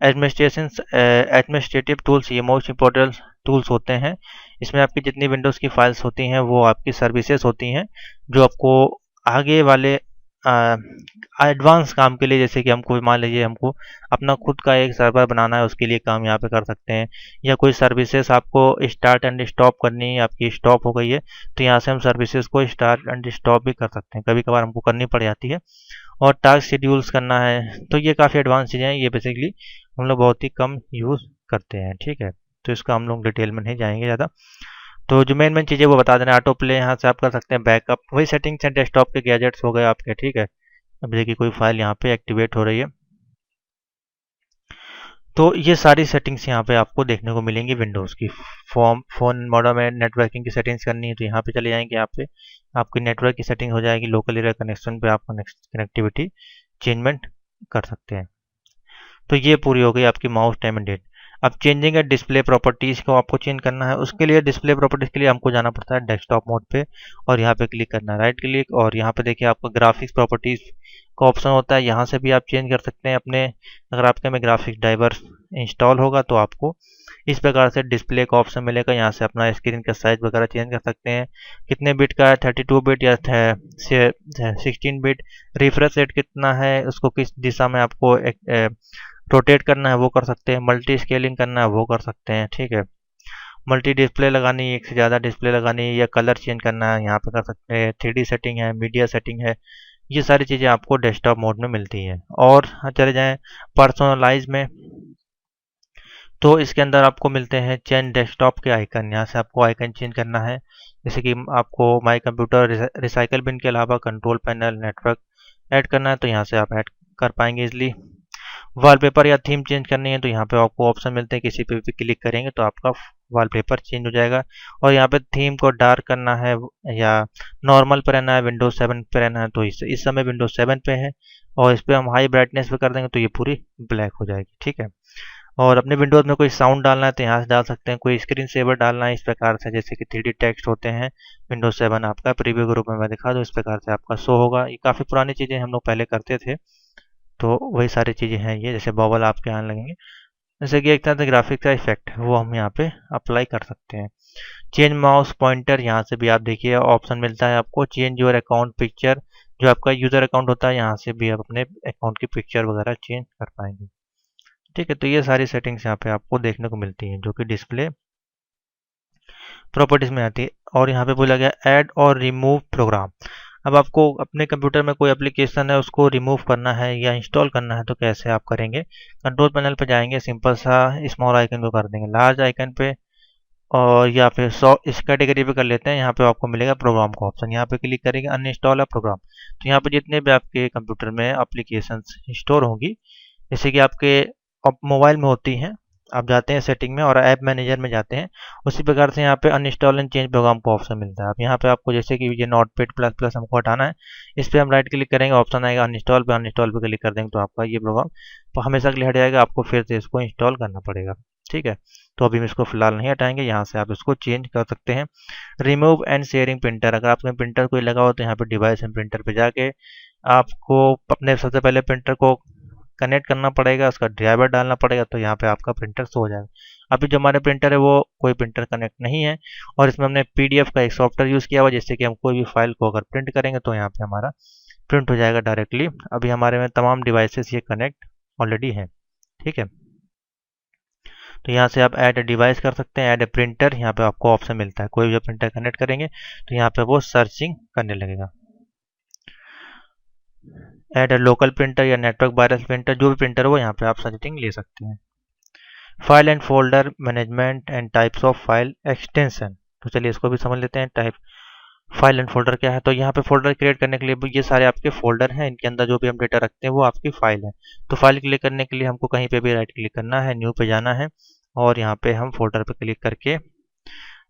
एडमिनिस्ट्रेटिव टूल्स, ये मोस्ट इंपॉर्टेंट टूल्स होते हैं। इसमें आपकी जितनी विंडोज़ की फाइल्स होती हैं वो आपकी सर्विसेज होती हैं, जो आपको आगे वाले एडवांस काम के लिए, जैसे कि हमको मान लीजिए हमको अपना खुद का एक सर्वर बनाना है, उसके लिए काम यहाँ पे कर सकते हैं। या कोई सर्विसेज आपको स्टार्ट एंड स्टॉप करनी है, आपकी स्टॉप हो गई है तो यहाँ से हम सर्विसेज को स्टार्ट एंड स्टॉप भी कर सकते हैं, कभी कभार हमको करनी पड़ जाती है। और टास्क शेड्यूल्स करना है, तो ये काफ़ी एडवांस चीज़ें हैं, ये बेसिकली हम लोग बहुत ही कम यूज़ करते हैं। ठीक है, तो इसका हम लोग डिटेल में नहीं जाएंगे ज़्यादा। तो जो मेन मेन चीज़ें वो बता देना, ऑटो प्ले यहाँ से आप कर सकते हैं, बैकअप वही सेटिंग्स हैं, डेस्कटॉप के गैजेट्स हो गए आपके। ठीक है, अब देखिए कोई फाइल यहाँ पे एक्टिवेट हो रही है, तो ये सारी सेटिंग्स यहाँ पे आपको देखने को मिलेंगी विंडोज़ की। फ़ोन मॉडल में नेटवर्किंग की सेटिंग्स करनी है तो यहाँ पे चले जाएंगे, यहाँ पे आपकी नेटवर्क की सेटिंग हो जाएगी, लोकल एरिया कनेक्शन पे आप कनेक्टिविटी चेंजमेंट कर सकते हैं। तो ये पूरी हो गई आपकी माउस टाइम एंड डेट। अब चेंजिंग है डिस्प्ले प्रॉपर्टीज़ को आपको चेंज करना है, उसके लिए डिस्प्ले प्रॉपर्टीज़ के लिए हमको जाना पड़ता है डेस्कटॉप मोड पे, और यहाँ पे क्लिक करना है राइट क्लिक, और यहाँ पे देखिए आपको ग्राफिक्स प्रॉपर्टीज़ का ऑप्शन होता है, यहाँ से भी आप चेंज कर सकते हैं अपने, अगर आपके में ग्राफिक्स ड्राइवर इंस्टॉल होगा तो आपको इस प्रकार से डिस्प्ले का ऑप्शन मिलेगा। यहाँ से अपना स्क्रीन का साइज वगैरह चेंज कर सकते हैं, कितने बिट का है, 32 बिट या 16 बिट, रिफ्रेश रेट कितना है, उसको किस दिशा में आपको रोटेट करना है वो कर सकते हैं, मल्टी स्केलिंग करना है वो कर सकते हैं। ठीक है, मल्टी डिस्प्ले लगानी है, एक से ज़्यादा डिस्प्ले लगानी है, या कलर चेंज करना है यहाँ पे कर सकते हैं, 3D सेटिंग है, मीडिया सेटिंग है, ये सारी चीज़ें आपको डेस्कटॉप मोड में मिलती हैं। और चले जाएं पर्सनलाइज में, तो इसके अंदर आपको मिलते हैं चेंज डेस्कटॉप के आइकन, यहाँ से आपको आइकन चेंज करना है, जैसे कि आपको माई कंप्यूटर रिसाइकल बिन के अलावा कंट्रोल पैनल नेटवर्क ऐड करना है तो यहाँ से आप ऐड कर पाएंगे इजली। वॉलपेपर या थीम चेंज करनी है तो यहाँ पे आपको ऑप्शन मिलते हैं, किसी पे भी क्लिक करेंगे तो आपका वॉलपेपर चेंज हो जाएगा। और यहाँ पे थीम को डार्क करना है या नॉर्मल पे रहना है, विंडोज 7 पे रहना है तो इस समय विंडोज 7 पे है, और इस पर हम हाई ब्राइटनेस पे कर देंगे तो ये पूरी ब्लैक हो जाएगी। ठीक है, और अपने विंडोज़ में कोई साउंड डालना है तो यहाँ से डाल सकते हैं, कोई स्क्रीन सेवर डालना है इस प्रकार से, जैसे कि 3D टेक्स्ट होते हैं विंडोज 7 आपका प्रीव्यू ग्रुप में मैं दिखा दूँ, इस प्रकार से आपका शो होगा। ये काफ़ी पुरानी चीज़ें हम लोग पहले करते थे, तो वही सारी चीज़ें हैं ये, जैसे बबल आपके आने लगेंगे, जैसे कि एक तरह से ग्राफिक्स का इफेक्ट है वो हम यहाँ पे अप्लाई कर सकते हैं। चेंज माउस पॉइंटर, यहाँ से भी आप देखिए ऑप्शन मिलता है आपको, चेंज योर अकाउंट पिक्चर, जो आपका यूज़र अकाउंट होता है यहाँ से भी आप अपने अकाउंट की पिक्चर वगैरह चेंज कर पाएंगे। ठीक है, तो ये सारी सेटिंग्स यहाँ पे आपको देखने को मिलती हैं जो कि डिस्प्ले प्रॉपर्टीज में आती है। और यहाँ पे बोला गया ऐड और रिमूव प्रोग्राम, अब आपको अपने कंप्यूटर में कोई एप्लीकेशन है उसको रिमूव करना है या इंस्टॉल करना है तो कैसे आप करेंगे। कंट्रोल पैनल पे जाएंगे, सिंपल सा स्मॉल आइकन को कर देंगे लार्ज आइकन पे, और या फिर इस कैटेगरी पे कर लेते हैं। यहाँ पे आपको मिलेगा प्रोग्राम का ऑप्शन, यहाँ पे क्लिक करेंगे अनइंस्टॉल है प्रोग्राम, तो यहाँ पे जितने भी आपके कंप्यूटर में एप्लीकेशन स्टोर होंगी, जैसे कि आपके मोबाइल में होती हैं, आप जाते हैं सेटिंग में और ऐप मैनेजर में जाते हैं, उसी प्रकार से यहाँ पे अनइंस्टॉल एंड चेंज प्रोग्राम का ऑप्शन मिलता है। अब यहाँ पे आपको जैसे कि ये नोटपैड प्लस प्लस हमको हटाना है, इस पर हम राइट क्लिक करेंगे, ऑप्शन आएगा अनइंस्टॉल पे, अनइंस्टॉल पे क्लिक कर देंगे तो आपका ये प्रोग्राम तो हमेशा के लिए हट जाएगा, आपको फिर से इसको इंस्टॉल करना पड़ेगा। ठीक है, तो अभी हम इसको फिलहाल नहीं हटाएंगे, यहाँ से आप इसको चेंज कर सकते हैं। रिमूव एंड शेयरिंग प्रिंटर, अगर आपके प्रिंटर कोई लगा हो तो यहाँ पे डिवाइस एंड प्रिंटर पे जाके आपको अपने सबसे पहले प्रिंटर को कनेक्ट करना पड़ेगा, उसका ड्राइवर डालना पड़ेगा, तो यहाँ पे आपका प्रिंटर शो हो जाएगा। अभी जो हमारे प्रिंटर है वो कोई प्रिंटर कनेक्ट नहीं है, और इसमें हमने पीडीएफ का एक सॉफ्टवेयर यूज़ किया हुआ, जिससे कि हम कोई भी फाइल को अगर प्रिंट करेंगे तो यहाँ पे हमारा प्रिंट हो जाएगा डायरेक्टली। अभी हमारे में तमाम डिवाइसेस ये कनेक्ट ऑलरेडी हैं। ठीक है, तो यहाँ से आप ऐड ए डिवाइस कर सकते हैं, ऐड ए प्रिंटर, यहाँ पे आपको ऑप्शन मिलता है। कोई भी प्रिंटर कनेक्ट करेंगे तो यहाँ पे वो सर्चिंग करने लगेगा। ऐड ए लोकल प्रिंटर या नेटवर्क वायरलेस प्रिंटर, जो भी प्रिंटर हो यहाँ पे आप सेटिंग ले सकते हैं। File and folder management and types of file extension, तो चलिए इसको भी समझ लेते हैं। टाइप फाइल एंड फोल्डर क्या है, तो यहाँ पे फोल्डर क्रिएट करने के लिए ये सारे आपके फोल्डर हैं, इनके अंदर जो भी हम डेटा रखते हैं वो आपकी फाइल है। तो फाइल क्लिक करने के लिए हमको कहीं पे भी राइट क्लिक करना है, न्यू पे जाना है, और यहाँ पे हम फोल्डर पे क्लिक करके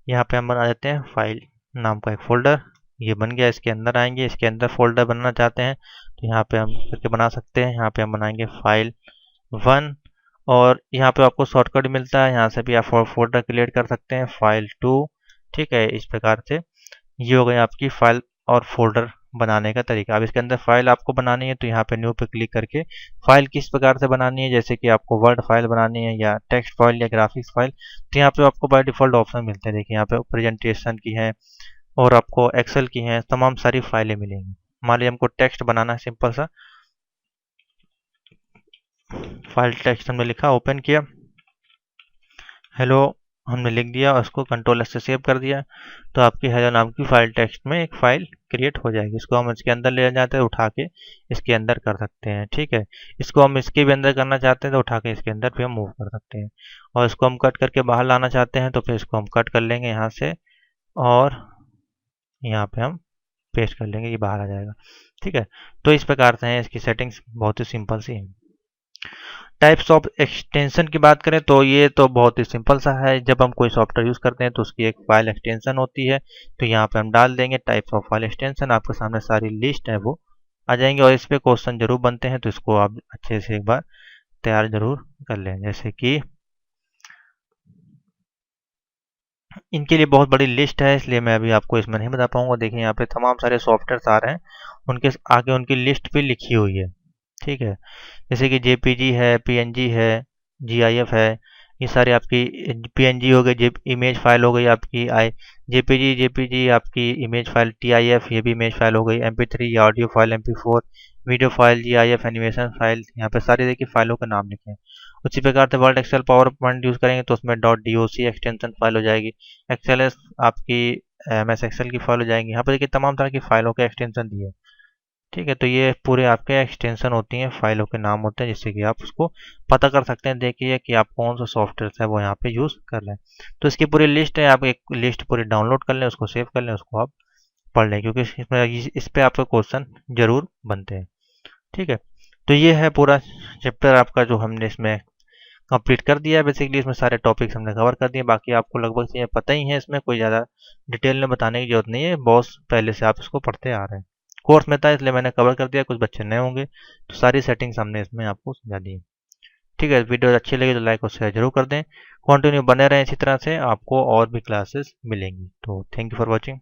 यहाँ पे हम बना देते हैं फाइल नाम का एक फोल्डर। ये बन गया, इसके अंदर आएंगे, इसके अंदर फोल्डर बनाना चाहते हैं तो यहाँ पे हम करके बना सकते हैं। यहाँ पे हम बनाएंगे फाइल 1, और यहाँ पे आपको शॉर्टकट मिलता है, यहाँ से भी आप फोल्डर क्रिएट कर सकते हैं फाइल 2। ठीक है, इस प्रकार से ये हो गई आपकी फाइल और फोल्डर बनाने का तरीका। अब इसके अंदर फाइल आपको बनानी है तो यहाँ पे न्यू पे क्लिक करके फाइल किस प्रकार से बनानी है, जैसे कि आपको वर्ड फाइल बनानी है या टेक्स्ट फाइल या ग्राफिक्स फाइल, तो यहाँ पे आपको बाय डिफॉल्ट ऑप्शन मिलते हैं। देखिए यहाँ पे प्रेजेंटेशन की है और आपको एक्सेल की है, तमाम सारी फाइलें मिलेंगी। मान लीजिए हमको टेक्स्ट बनाना है सिंपल सा, फाइल टेक्स्ट हमने लिखा, ओपन किया, हेलो हमने लिख दिया और उसको कंट्रोल एस से सेव कर दिया, तो आपकी हेलो नाम की फाइल टेक्स्ट में एक फाइल क्रिएट हो जाएगी। इसको हम इसके अंदर ले जाते हैं, उठा के इसके अंदर कर सकते हैं। ठीक है, इसको हम इसके भी अंदर करना चाहते हैं तो उठा के इसके अंदर भी हम मूव कर सकते हैं, और इसको हम कट करके बाहर लाना चाहते हैं तो फिर इसको हम कट कर लेंगे यहाँ से, और यहाँ पे हम पेस्ट कर लेंगे, ये बाहर आ जाएगा। ठीक है, तो इस प्रकार से है, इसकी सेटिंग्स बहुत ही सिंपल सी है। टाइप्स ऑफ एक्सटेंशन की बात करें तो ये तो बहुत ही सिंपल सा है। जब हम कोई सॉफ्टवेयर यूज़ करते हैं तो उसकी एक फाइल एक्सटेंशन होती है, तो यहाँ पे हम डाल देंगे टाइप्स ऑफ फाइल एक्सटेंशन, आपके सामने सारी लिस्ट है वो आ जाएंगे, और इस पे क्वेश्चन जरूर बनते हैं, तो इसको आप अच्छे से एक बार तैयार जरूर कर लें। जैसे कि इनके लिए बहुत बड़ी लिस्ट है, इसलिए मैं अभी आपको इसमें नहीं बता पाऊंगा। देखिए यहाँ पे तमाम सारे सॉफ्टवेयर आ रहे हैं, उनके आगे उनकी लिस्ट भी लिखी हुई है। ठीक है, जैसे कि जेपीजी है, पीएनजी है, जीआईएफ है, ये सारे आपकी पीएनजी हो गई, इमेज फाइल हो गई आपकी जेपीजी आपकी इमेज फाइल, टीआईएफ ये भी इमेज फाइल हो गई, एमपी3 या audio file, MP four video file, GIF animation file, यहाँ पे सारी देखिए फाइलों के नाम लिखे हैं। उसी प्रकार से Word Excel PowerPoint use करेंगे तो उसमें .doc एक्सटेंशन फाइल हो जाएगी, एक्सएलएस आपकी एमएस एक्सेल की फाइल हो जाएगी। यहाँ पर देखिए तमाम तरह की फाइलों के एक्सटेंशन दिए। ठीक है, तो ये पूरे आपके एक्सटेंशन होती हैं, फाइलों के नाम होते हैं, जिससे कि आप उसको पता कर सकते हैं। देखिए कि आप कौन सा सॉफ्टवेयर है वो यहाँ पे यूज़ कर रहे हैं। तो इसकी पूरी लिस्ट है, आप एक लिस्ट पूरी डाउनलोड कर लें, उसको सेव कर लें, उसको आप पढ़ लें, क्योंकि इसमें इस पे आपके क्वेश्चन जरूर बनते हैं। ठीक है, तो ये है पूरा चैप्टर आपका जो हमने इसमें कंप्लीट कर दिया है। बेसिकली इसमें सारे टॉपिक्स हमने कवर कर दिए, बाकी आपको लगभग चीज़ें पता ही हैं, इसमें कोई ज़्यादा डिटेल में बताने की जरूरत नहीं है, बॉस पहले से आप इसको पढ़ते आ रहे हैं, कोर्स में था इसलिए मैंने कवर कर दिया। कुछ बच्चे नए होंगे तो सारी सेटिंग्स हमने इसमें आपको समझा दी। ठीक है, वीडियो अच्छी लगी तो लाइक और शेयर जरूर कर दें, कंटिन्यू बने रहें इसी तरह से, आपको और भी क्लासेस मिलेंगी। तो थैंक यू फॉर वॉचिंग।